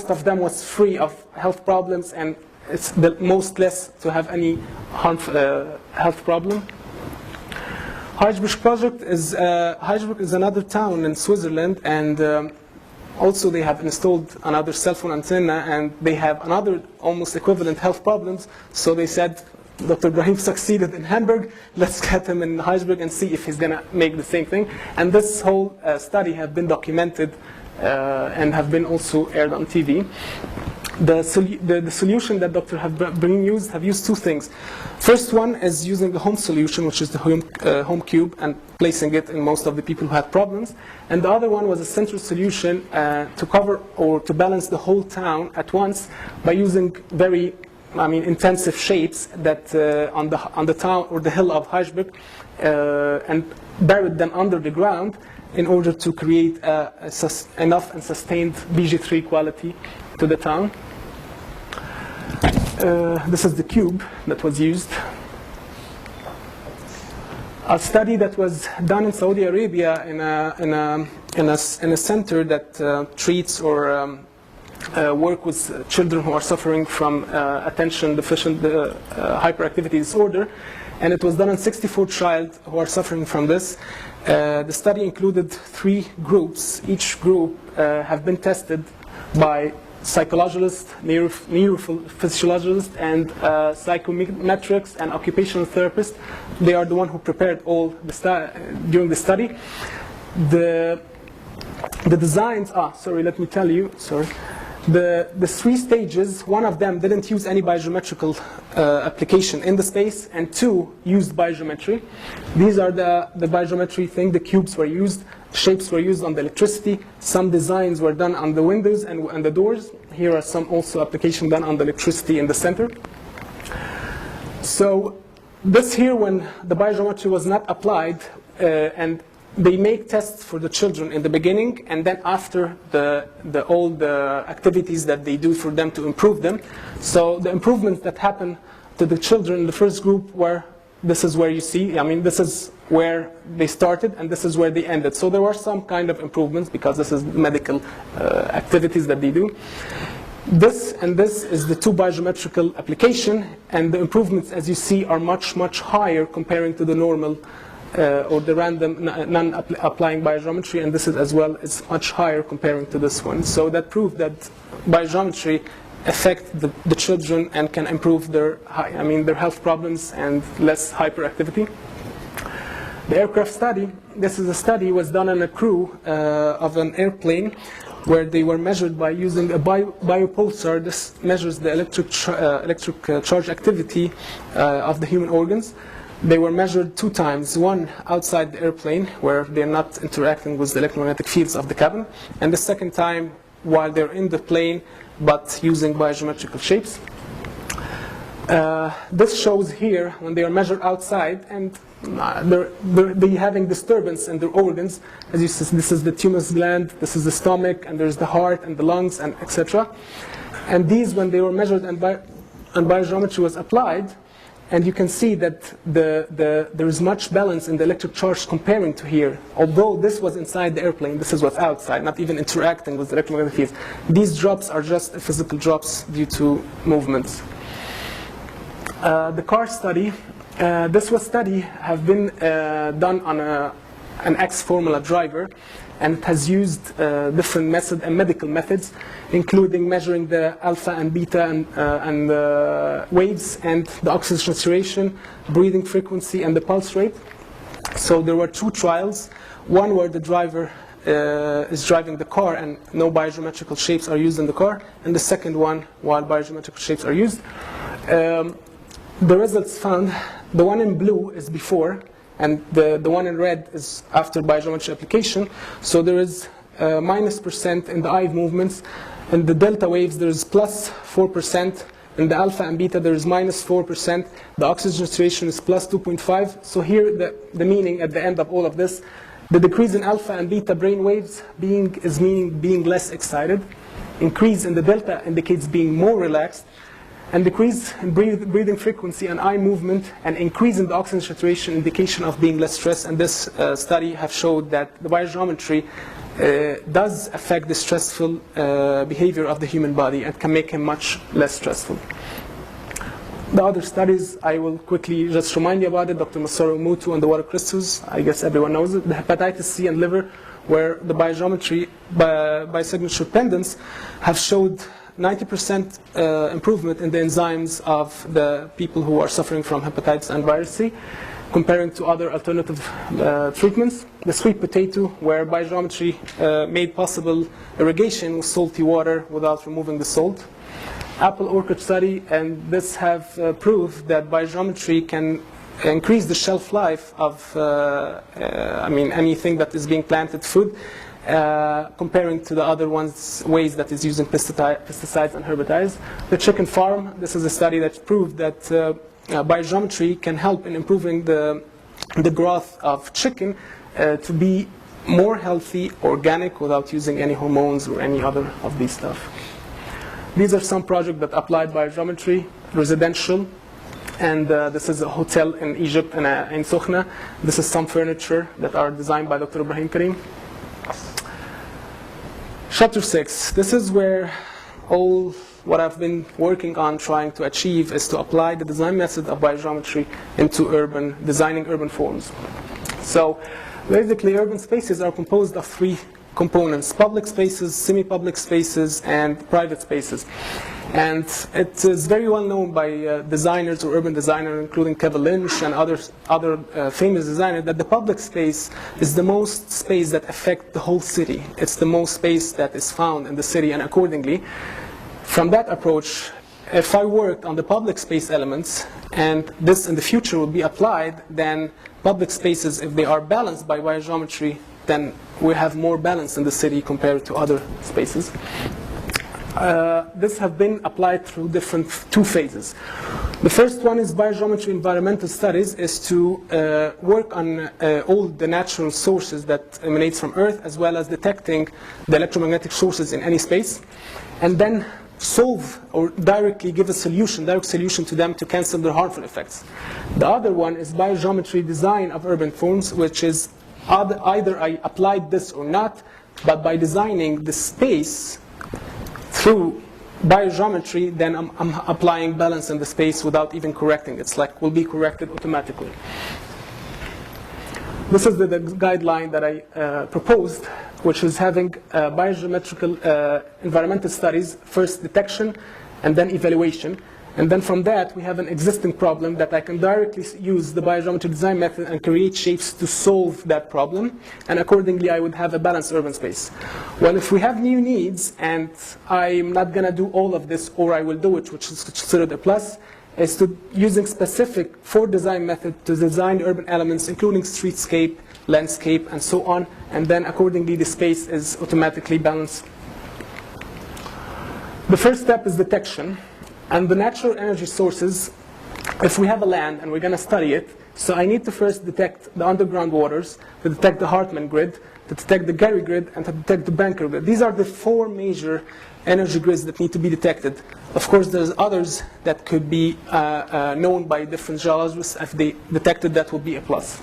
of them was free of health problems, and it's the most less to have any health problem. Heidelberg is another town in Switzerland, and also they have installed another cell phone antenna, and they have another almost equivalent health problems. So they said, Dr. Ibrahim succeeded in Hamburg, let's get him in Heidelberg and see if he's going to make the same thing. And this whole study have been documented and have been also aired on TV. The solution that Dr. Ibrahim have used two things. First one is using the home solution, which is the home cube, and placing it in most of the people who had problems. And the other one was a central solution to cover or to balance the whole town at once by using very intensive shapes that on the town or the hill of Heidelberg, and buried them under the ground in order to create enough and sustained BG3 quality to the town. This is the cube that was used. A study that was done in Saudi Arabia in a center that treats or work with children who are suffering from attention deficient hyperactivity disorder, and it was done on 64 children who are suffering from this. The study included 3 groups. Each group have been tested by psychologists, neurophysiologists, and psychometrics and occupational therapists. They are the one who prepared all during the study. The designs, let me tell you, The 3 stages, one of them didn't use any biogeometrical application in the space, and 2 used biogeometry. These are the biogeometry thing. The cubes were used, shapes were used on the electricity, some designs were done on the windows and the doors. Here are some also application done on the electricity in the center. So this here, when the biogeometry was not applied, and they make tests for the children in the beginning, and then after all the activities that they do for them to improve them. So the improvements that happen to the children in the first group were, this is where you see, this is where they started and this is where they ended. So there were some kind of improvements because this is medical activities that they do. This and this is the 2 biogeometrical application, and the improvements, as you see, are much, much higher comparing to the normal or the random non-applying biogeometry, and this is as well is much higher comparing to this one. So that proved that biogeometry affect the children and can improve their health problems and less hyperactivity. The aircraft study. This is a study was done on a crew of an airplane, where they were measured by using a biopulsar. This measures the electric charge activity of the human organs. They were measured 2 times, one outside the airplane, where they're not interacting with the electromagnetic fields of the cabin, and the second time while they're in the plane, but using biogeometrical shapes. This shows here when they are measured outside, and they're having disturbance in their organs. As you see, this is the thymus gland, this is the stomach, and there's the heart and the lungs, and etc. And these, when they were measured and biogeometry was applied, and you can see that there is much balance in the electric charge comparing to here. Although this was inside the airplane, this is what's outside, not even interacting with the electromagnetic fields. These drops are just physical drops due to movements. The car study, this was study have been done on an X formula driver, and it has used different methods and medical methods, including measuring the alpha and beta and waves and the oxygen saturation, breathing frequency, and the pulse rate. So there were 2 trials, one where the driver is driving the car and no biogeometrical shapes are used in the car, and the second one while biogeometrical shapes are used. The results found, the one in blue is before, and the one in red is after biogeometry application. So there is -% in the eye movements. In the delta waves, there is +4%. In the alpha and beta, there is -4%. The oxygen saturation is +2.5. So here, the meaning at the end of all of this, the decrease in alpha and beta brain waves meaning being less excited. Increase in the delta indicates being more relaxed. And decrease in breathing frequency and eye movement, and increase in the oxygen saturation indication of being less stressed. And this study have showed that the biogeometry does affect the stressful behavior of the human body and can make him much less stressful. The other studies, I will quickly just remind you about it. Dr. Masaru Mutu on the water crystals, I guess everyone knows it. The hepatitis C and liver, where the biogeometry by signature pendants have showed 90% improvement in the enzymes of the people who are suffering from hepatitis and virus C, comparing to other alternative treatments. The sweet potato, where biogeometry made possible irrigation with salty water without removing the salt. Apple orchard study, and this have proved that biogeometry can increase the shelf life of anything that is being planted food, comparing to the other ways that is using pesticides and herbicides. The chicken farm, this is a study that proved that biogeometry can help in improving the growth of chicken to be more healthy, organic, without using any hormones or any other of these stuff. These are some projects that applied biogeometry, residential, and this is a hotel in Egypt, in Sokhna. This is some furniture that are designed by Dr. Ibrahim Karim. Chapter 6, this is where all what I've been working on trying to achieve is to apply the design method of biogeometry into designing urban forms. So basically urban spaces are composed of 3 components: public spaces, semi-public spaces, and private spaces. And it is very well known by designers or urban designers, including Kevin Lynch and other famous designers, that the public space is the most space that affects the whole city. It's the most space that is found in the city, and accordingly, from that approach, if I worked on the public space elements, and this in the future will be applied, then public spaces, if they are balanced by biogeometry, then we have more balance in the city compared to other spaces. This have been applied through different 2 phases. The first one is biogeometry environmental studies, is to work on all the natural sources that emanate from Earth, as well as detecting the electromagnetic sources in any space, and then solve or directly give a direct solution to them to cancel their harmful effects. The other one is biogeometry design of urban forms, which is either I applied this or not, but by designing the space through biogeometry, then I'm applying balance in the space without even correcting it. It's like will be corrected automatically. This is the guideline that I proposed, which is having biogeometrical environmental studies, first detection and then evaluation. And then from that, we have an existing problem that I can directly use the biogeometry design method and create shapes to solve that problem. And accordingly, I would have a balanced urban space. Well, if we have new needs, and I'm not going to do all of this, or I will do it, which is considered a plus, is to using specific for design method to design urban elements, including streetscape, landscape, and so on. And then accordingly, the space is automatically balanced. The first step is detection. And the natural energy sources, if we have a land and we're going to study it, so I need to first detect the underground waters, to detect the Hartmann grid, to detect the Gary grid, and to detect the Banker grid. These are the 4 major energy grids that need to be detected. Of course, there's others that could be known by different geologists. If they detected, that would be a plus.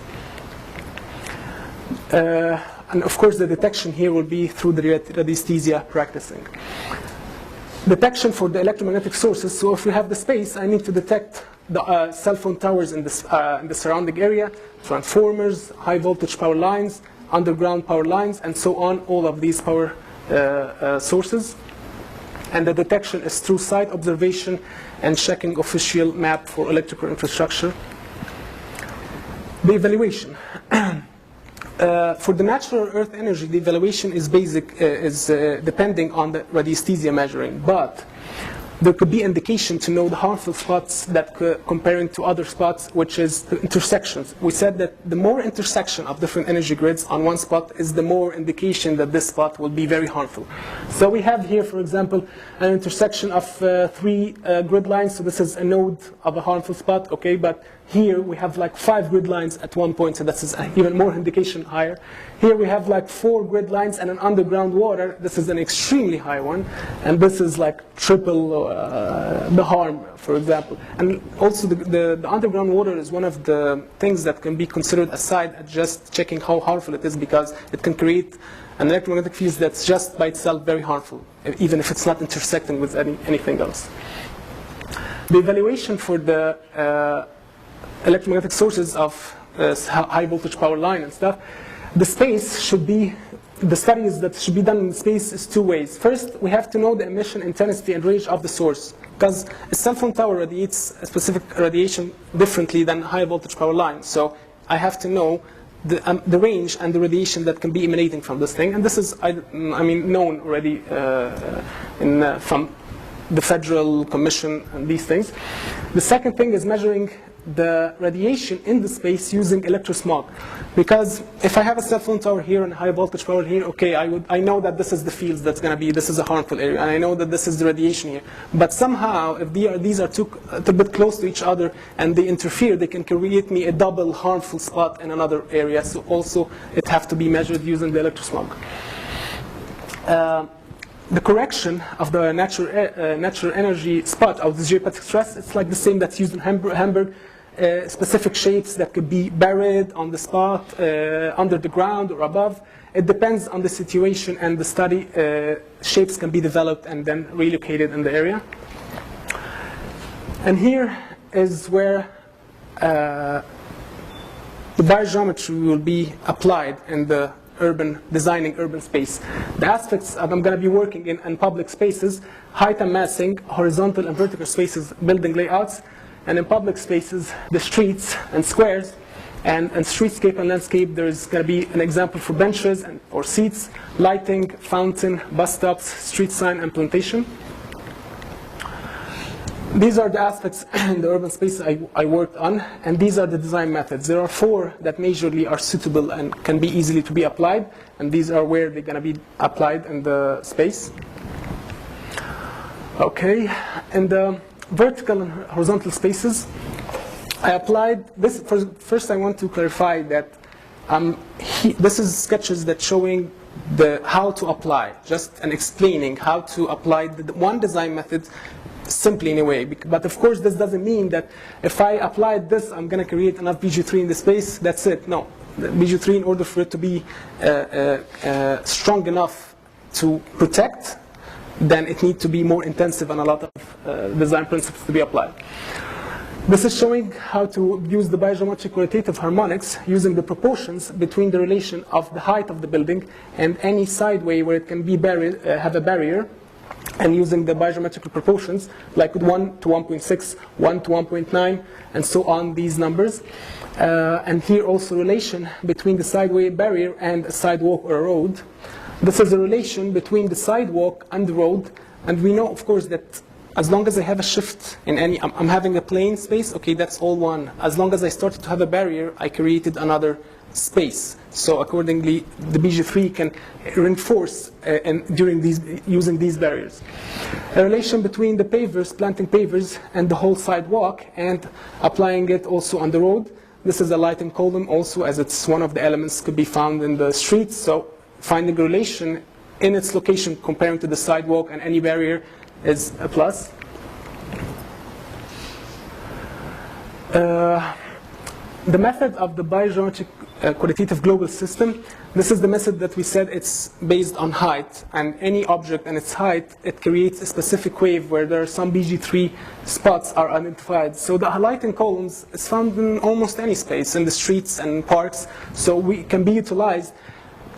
And of course, the detection here will be through the radiesthesia practicing. Detection for the electromagnetic sources. So if we have the space, I need to detect the cell phone towers in the surrounding area, transformers, high voltage power lines, underground power lines, and so on, all of these power sources. And the detection is through site observation and checking official map for electrical infrastructure. The evaluation. For the natural earth energy, the evaluation is depending on the radiesthesia measuring, but there could be indication to know the harmful spots that comparing to other spots, which is the intersections. We said that the more intersection of different energy grids on one spot is the more indication that this spot will be very harmful. So we have here, for example, an intersection of 3 grid lines. So this is a node of a harmful spot, okay, but here we have like 5 grid lines at one point, so this is even more indication higher. Here we have like 4 grid lines and an underground water. This is an extremely high one, and this is like triple the harm, for example. And also the underground water is one of the things that can be considered aside at just checking how harmful it is, because it can create an electromagnetic field that's just by itself very harmful, even if it's not intersecting with anything else. The evaluation for the electromagnetic sources of high voltage power line and stuff, the space should be, the studies that should be done in space is 2 ways. First, we have to know the emission intensity and range of the source, because a cell phone tower radiates a specific radiation differently than high voltage power line. So I have to know the range and the radiation that can be emanating from this thing, and this is, I mean, known already from the Federal Commission and these things. The second thing is measuring the radiation in the space using electrosmog, because if I have a cell phone tower here and high voltage power here, okay, I know that this is the fields that's going to be, this is a harmful area, and I know that this is the radiation here. But somehow, if these are a bit close to each other and they interfere, they can create me a double harmful spot in another area. So also it have to be measured using the electrosmog. The correction of the natural energy spot of the geopathic stress, it's like the same that's used in Hamburg. Specific shapes that could be buried on the spot, under the ground or above. It depends on the situation and the study. Shapes can be developed and then relocated in the area. And here is where the biogeometry will be applied in the designing urban space. The aspects I'm going to be working in public spaces, height and massing, horizontal and vertical spaces, building layouts, and in public spaces, the streets and squares, and streetscape and landscape, there's going to be an example for benches or seats, lighting, fountain, bus stops, street sign, and plantation. These are the aspects in the urban space I worked on, and these are the design methods. There are 4 that majorly are suitable and can be easily to be applied, and these are where they're going to be applied in the space. Okay, and the vertical and horizontal spaces, I applied this. First, I want to clarify that this is sketches that showing how to apply, just and explaining how to apply the one design method simply in a way. But of course, this doesn't mean that if I applied this, I'm going to create enough BG3 in the space. That's it. No, the BG3, in order for it to be strong enough to protect, then it needs to be more intensive and a lot of design principles to be applied. This is showing how to use the biogeometric qualitative harmonics using the proportions between the relation of the height of the building and any sideway where it can be have a barrier, and using the biogeometrical proportions like 1 to 1.6, 1 to 1.9, and so on, these numbers. And here also relation between the sideway barrier and a sidewalk or a road. This is a relation between the sidewalk and the road, and we know, of course, that as long as I have a shift in I'm having a plane space, okay, that's all one. As long as I started to have a barrier, I created another space. So accordingly, the BG3 can reinforce using these barriers. A relation between the pavers, planting pavers, and the whole sidewalk, and applying it also on the road. This is a lighting column also, as it's one of the elements could be found in the streets. So finding a relation in its location comparing to the sidewalk and any barrier is a plus. The method of the biogeometric qualitative global system. This is the method that we said it's based on height, and any object and its height, it creates a specific wave where there are some BG3 spots are identified. So the lighting columns is found in almost any space, in the streets and parks, so we can be utilized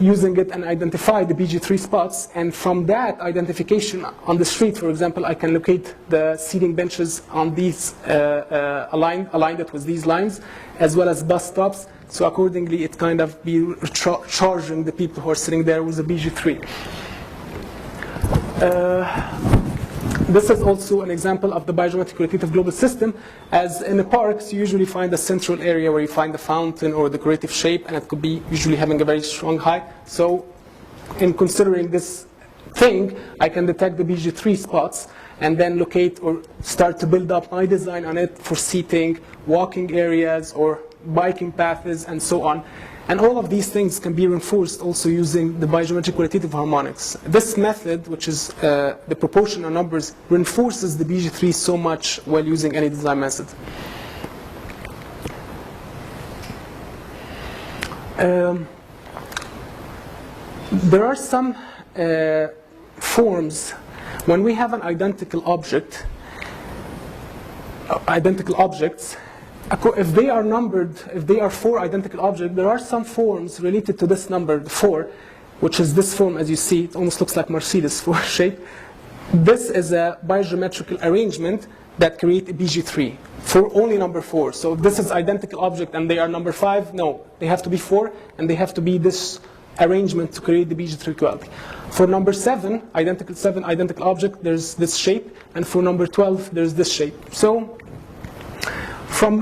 using it and identify the BG3 spots, and from that identification on the street, for example, I can locate the seating benches on these, aligned it with these lines, as well as bus stops, so accordingly it kind of be charging the people who are sitting there with the BG3. This is also an example of the biogeometric qualitative global system. As in the parks, you usually find a central area where you find the fountain or decorative shape, and it could be usually having a very strong height. So in considering this thing, I can detect the BG3 spots and then locate or start to build up my design on it for seating, walking areas, or biking paths, and so on. And all of these things can be reinforced also using the biogeometric qualitative harmonics. This method, which is the proportional numbers, reinforces the BG3 so much while using any design method. There are some forms when we have an identical object, identical objects. If they are numbered, if they are 4 identical objects, there are some forms related to this number, 4, which is this form, as you see. It almost looks like Mercedes 4 shape. This is a biogeometrical arrangement that create a BG3 for only number 4. So if this is identical object and they are number 5, no, they have to be 4, and they have to be this arrangement to create the BG3 equality. For number 7 identical object, there's this shape, and for number 12, there's this shape. So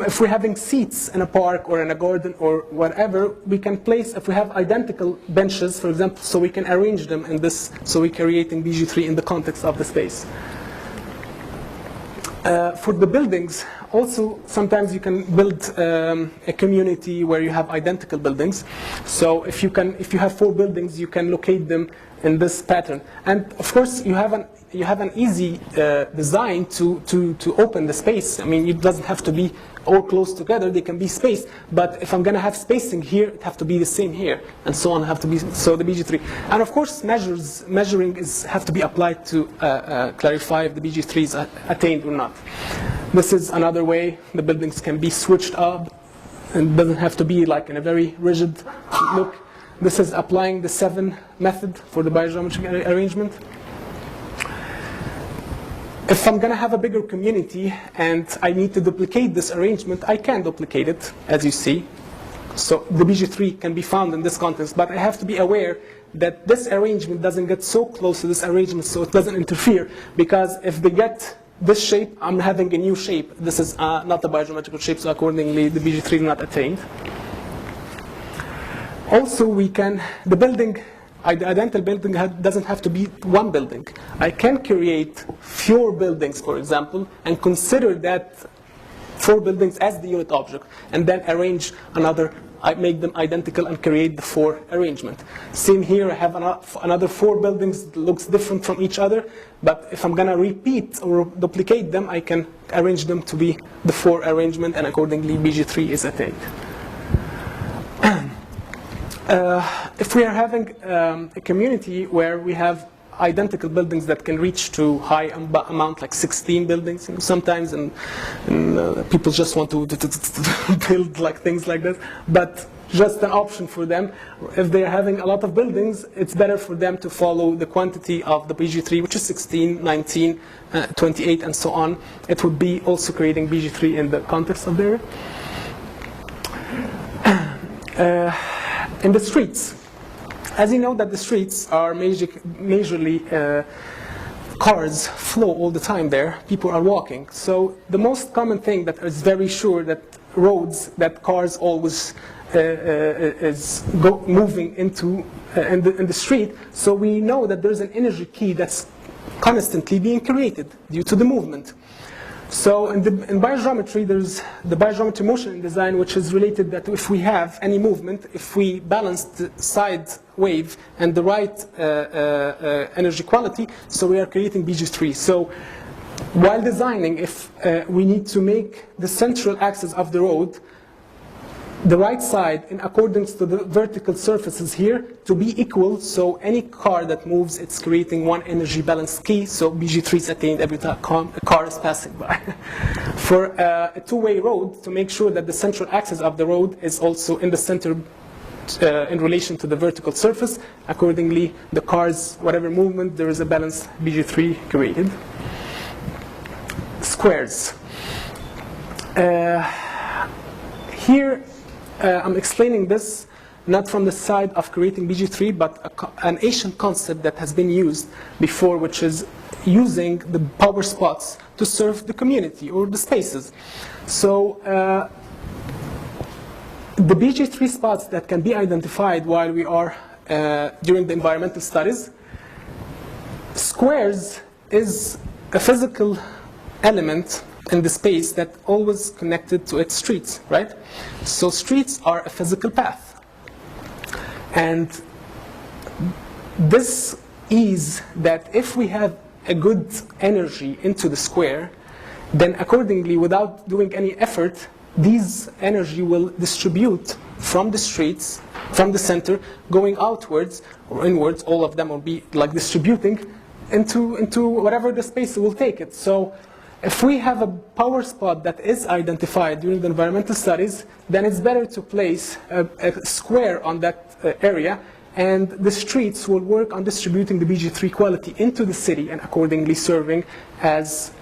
if we're having seats in a park or in a garden or whatever, we can place, if we have identical benches, for example, so we can arrange them in this, so we're creating BG3 in the context of the space. For the buildings, also sometimes you can build a community where you have identical buildings. So if you have 4 buildings, you can locate them in this pattern. And of course, you have an easy design to open the space. I mean, it doesn't have to be all close together. They can be spaced. But if I'm going to have spacing here, it have to be the same here, and so on. Have to be so the BG3. And of course, measuring have to be applied to clarify if the BG3 is attained or not. This is another way the buildings can be switched up, and doesn't have to be like in a very rigid look. This is applying the 7 method for the biogeometric arrangement. If I'm going to have a bigger community and I need to duplicate this arrangement, I can duplicate it, as you see. So the BG3 can be found in this context, but I have to be aware that this arrangement doesn't get so close to this arrangement so it doesn't interfere, because if they get this shape, I'm having a new shape. This is not a biogeometrical shape, so accordingly the BG3 is not attained. Also, the identical building doesn't have to be one building. I can create 4 buildings, for example, and consider that 4 buildings as the unit object, and then arrange I make them identical and create the 4 arrangement. Same here, I have another 4 buildings that looks different from each other, but if I'm going to repeat or duplicate them, I can arrange them to be the 4 arrangement, and accordingly BG3 is attained. If we are having a community where we have identical buildings that can reach to high amount, like 16 buildings, sometimes, and people just want to build like things like this, but just an option for them. If they're having a lot of buildings, it's better for them to follow the quantity of the BG3, which is 16, 19, 28, and so on. It would be also creating BG3 in the context of the area. In the streets, as you know that the streets are majorly cars flow all the time there. People are walking. So the most common thing that is very sure that roads that cars always moving into in the street. So we know that there's an energy key that's constantly being created due to the movement. So in biogeometry, there's the biogeometry motion in design, which is related that if we have any movement, if we balance the side wave and the right energy quality, so we are creating BG3. So while designing, if we need to make the central axis of the road the right side in accordance to the vertical surfaces here to be equal, so any car that moves, it's creating one energy balance key, so BG3 is attained every time a car is passing by. For a two-way road, to make sure that the central axis of the road is also in the center in relation to the vertical surface, accordingly the car's whatever movement, there is a balance BG3 created. Squares. Here I'm explaining this not from the side of creating BG3, but an ancient concept that has been used before, which is using the power spots to serve the community or the spaces. So the BG3 spots that can be identified while we are during the environmental studies, squares is a physical element in the space that always connected to its streets, right? So streets are a physical path. And this is that if we have a good energy into the square, then accordingly, without doing any effort, these energy will distribute from the streets, from the center, going outwards or inwards, all of them will be like distributing into whatever the space will take it. So if we have a power spot that is identified during the environmental studies, then it's better to place a square on that area, and the streets will work on distributing the BG3 quality into the city and accordingly serving as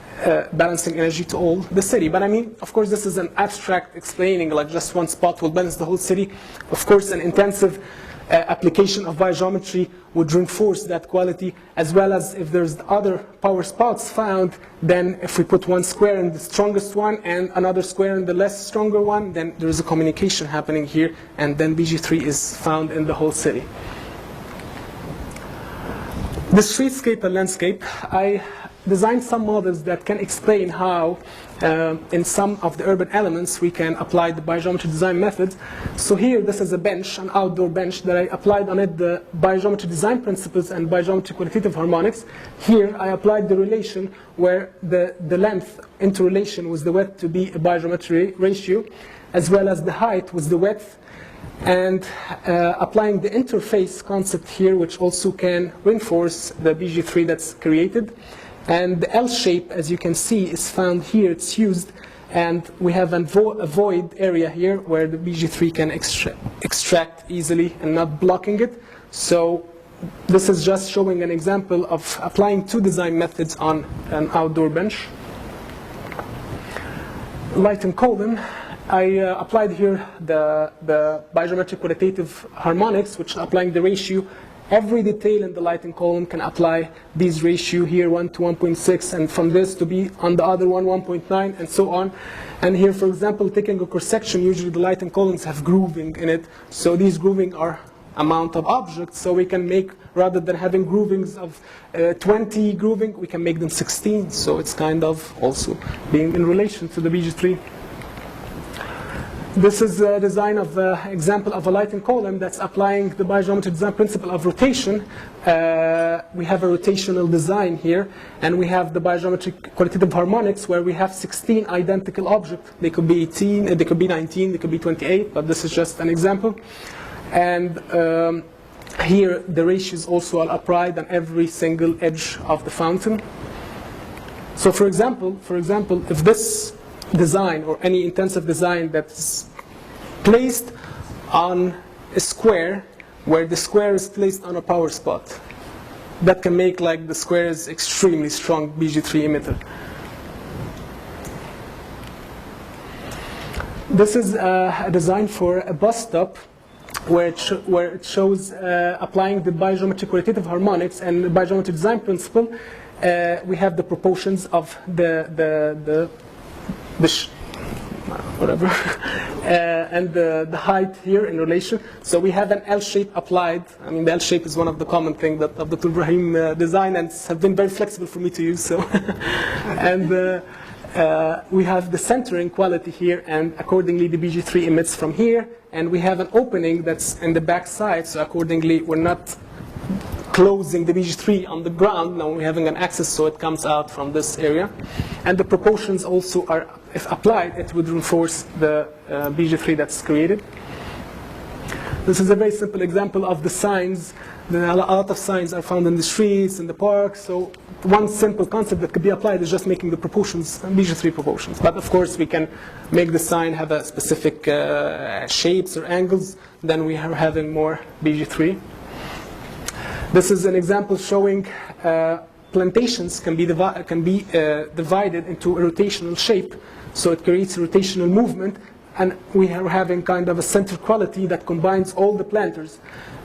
balancing energy to all the city. But I mean, of course, this is an abstract explaining, like just one spot will balance the whole city. Of course, an intensive application of biogeometry would reinforce that quality, as well as if there's other power spots found, then if we put one square in the strongest one and another square in the less stronger one, then there is a communication happening here, and then BG3 is found in the whole city. The streetscape and landscape, I designed some models that can explain how in some of the urban elements we can apply the biogeometry design method. So here this is a bench, an outdoor bench, that I applied on it the biogeometry design principles and biogeometry qualitative harmonics. Here I applied the relation where the length interrelation with the width to be a biogeometry ratio, as well as the height with the width, and applying the interface concept here, which also can reinforce the BG3 that's created. And the L shape, as you can see, is found here. It's used, and we have a void area here where the BG3 can extract easily and not blocking it. So this is just showing an example of applying two design methods on an outdoor bench. Light and column. I applied here the biogeometric qualitative harmonics, which is applying the ratio. Every detail in the lighting column can apply these ratio here, 1 to 1.6, and from this to be on the other one, 1.9, and so on. And here, for example, taking a cross-section, usually the lighting columns have grooving in it. So these grooving are amount of objects. So we can make, rather than having groovings of 20 grooving, we can make them 16. So it's kind of also being in relation to the BG3. This is a design of an example of a lighting column that's applying the biogeometry design principle of rotation. We have a rotational design here, and we have the biogeometric qualitative harmonics where we have 16 identical objects. They could be 18, they could be 19, they could be 28, but this is just an example. And here the ratios also are applied on every single edge of the fountain. So for example, if this design or any intensive design that's placed on a square where the square is placed on a power spot, that can make like the square is extremely strong BG3 emitter. This is a design for a bus stop where it shows applying the biogeometry qualitative harmonics and the biogeometry design principle. We have the proportions of whatever, and the height here in relation. So we have an L shape applied. I mean, the L shape is one of the common things that Dr. Ibrahim designed, and have been very flexible for me to use. So, and we have the centering quality here, and accordingly the BG3 emits from here, and we have an opening that's in the back side. So accordingly, we're not closing the BG3 on the ground. Now we're having an access, so it comes out from this area. And the proportions also are, if applied, it would reinforce the BG3 that's created. This is a very simple example of the signs. A lot of signs are found in the streets, in the parks. So one simple concept that could be applied is just making the proportions, BG3 proportions. But of course, we can make the sign have a specific shapes or angles. Then we are having more BG3. This is an example showing plantations can be divided into a rotational shape. So it creates a rotational movement. And we are having kind of a center quality that combines all the planters.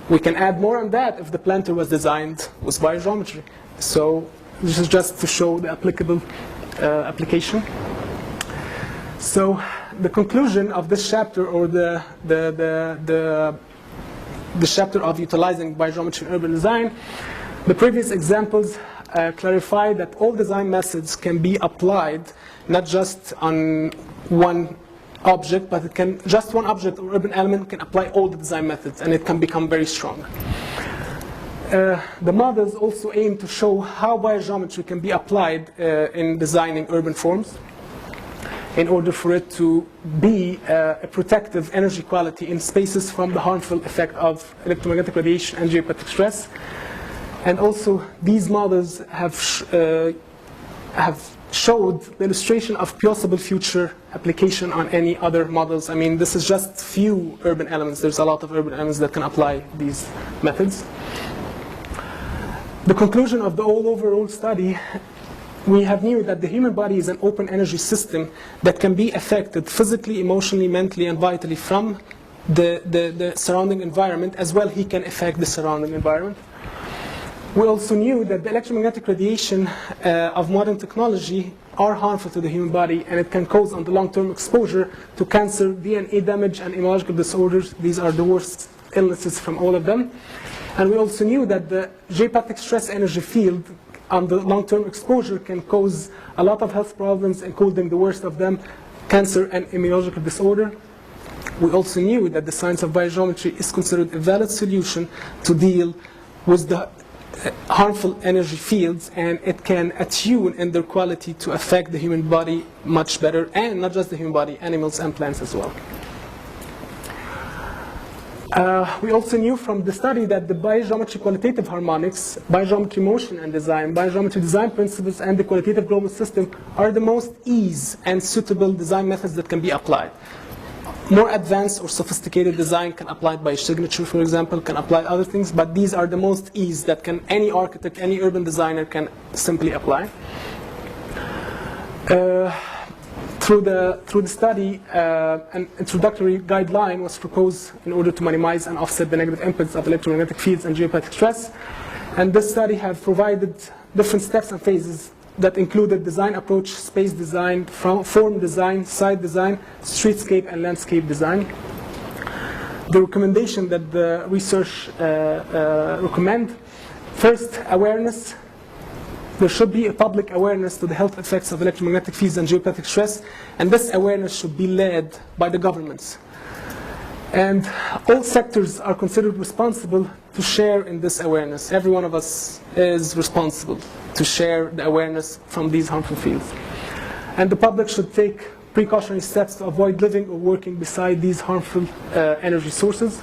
We can add more on that if the planter was designed with biogeometry. So this is just to show the applicable application. So the conclusion of this chapter, or the chapter of utilizing biogeometry in urban design, the previous examples clarify that all design methods can be applied not just on one object, but it can, just one object or urban element can apply all the design methods, and it can become very strong. The models also aim to show how biogeometry can be applied in designing urban forms in order for it to be a protective energy quality in spaces from the harmful effect of electromagnetic radiation and geopathic stress. And also, these models have showed the illustration of possible future application on any other models. I mean, this is just few urban elements. There's a lot of urban elements that can apply these methods. The conclusion of the overall study, we have knew that the human body is an open energy system that can be affected physically, emotionally, mentally, and vitally from the surrounding environment, as well he can affect the surrounding environment. We also knew that the electromagnetic radiation of modern technology are harmful to the human body, and it can cause on the long-term exposure to cancer, DNA damage, and immunological disorders. These are the worst illnesses from all of them. And we also knew that the geopathic stress energy field on the long-term exposure can cause a lot of health problems, including the worst of them, cancer and immunological disorder. We also knew that the science of biogeometry is considered a valid solution to deal with the harmful energy fields, and it can attune in their quality to affect the human body much better, and not just the human body, animals and plants as well. We also knew from the study that the biogeometry qualitative harmonics, biogeometry motion and design, biogeometry design principles, and the qualitative global system are the most easy and suitable design methods that can be applied. More advanced or sophisticated design can apply by signature, for example, can apply other things, but these are the most easy that can any architect, any urban designer can simply apply. Through the study, an introductory guideline was proposed in order to minimize and offset the negative impacts of electromagnetic fields and geopathic stress. And this study has provided different steps and phases that included design approach, space design, form design, site design, streetscape, and landscape design. The recommendation that the research recommend: first, awareness. There should be a public awareness to the health effects of electromagnetic fields and geopathic stress, and this awareness should be led by the governments. And all sectors are considered responsible to share in this awareness. Every one of us is responsible to share the awareness from these harmful fields. And the public should take precautionary steps to avoid living or working beside these harmful energy sources.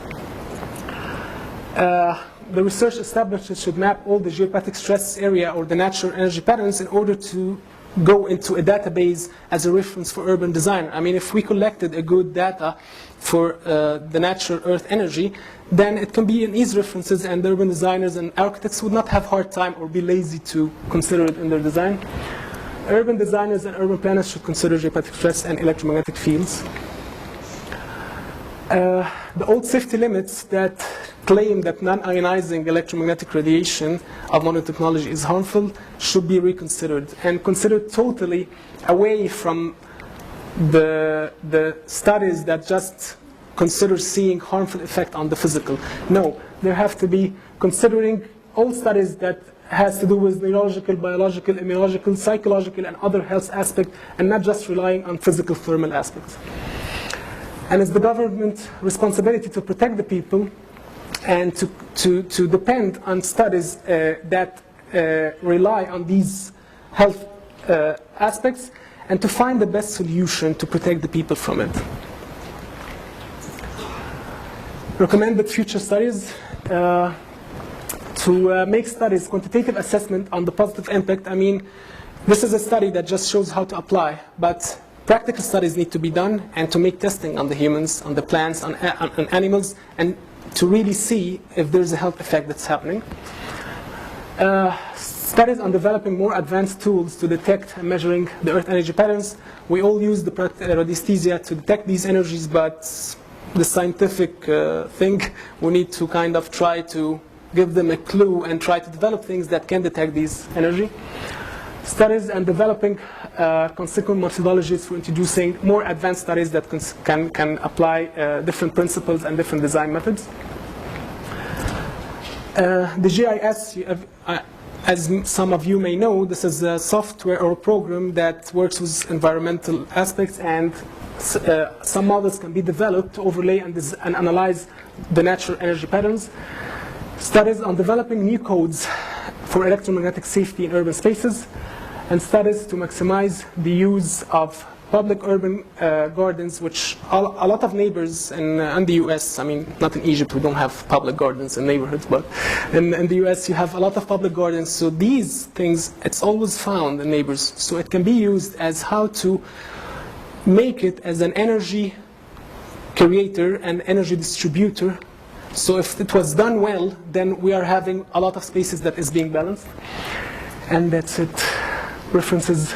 The research established it should map all the geopathic stress area or the natural energy patterns in order to go into a database as a reference for urban design. I mean, if we collected a good data for the natural earth energy, then it can be an easy references, and the urban designers and architects would not have hard time or be lazy to consider it in their design. Urban designers and urban planners should consider geopathic stress and electromagnetic fields. The old safety limits that claim that non-ionizing electromagnetic radiation of modern technology is harmful should be reconsidered and considered totally away from the studies that just consider seeing harmful effect on the physical. No, there have to be considering all studies that has to do with neurological, biological, immunological, psychological, and other health aspects, and not just relying on physical thermal aspects. And it's the government's responsibility to protect the people and to depend on studies that rely on these health aspects and to find the best solution to protect the people from it. Recommended future studies. To make studies, quantitative assessment on the positive impact. I mean, this is a study that just shows how to apply, but practical studies need to be done, and to make testing on the humans, on the plants, on animals, and to really see if there's a health effect that's happening. Studies on developing more advanced tools to detect and measuring the Earth energy patterns. We all use the radiesthesia to detect these energies, but the scientific thing, we need to kind of try to give them a clue and try to develop things that can detect these energy. Studies and developing consequent methodologies for introducing more advanced studies that can apply different principles and different design methods. The GIS, as some of you may know, this is a software or a program that works with environmental aspects, and some models can be developed to overlay and analyze the natural energy patterns. Studies on developing new codes for electromagnetic safety in urban spaces, and studies to maximize the use of public urban gardens, which a lot of neighbors in the US, I mean, not in Egypt, we don't have public gardens in neighborhoods, but in the US you have a lot of public gardens. So these things, it's always found in neighbors. So it can be used as how to make it as an energy creator and energy distributor. So if it was done well, then we are having a lot of spaces that is being balanced. And that's it. References.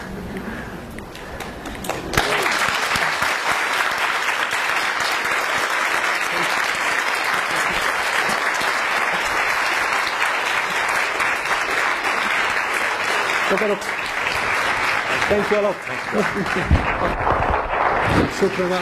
Thank you a lot. شكرا.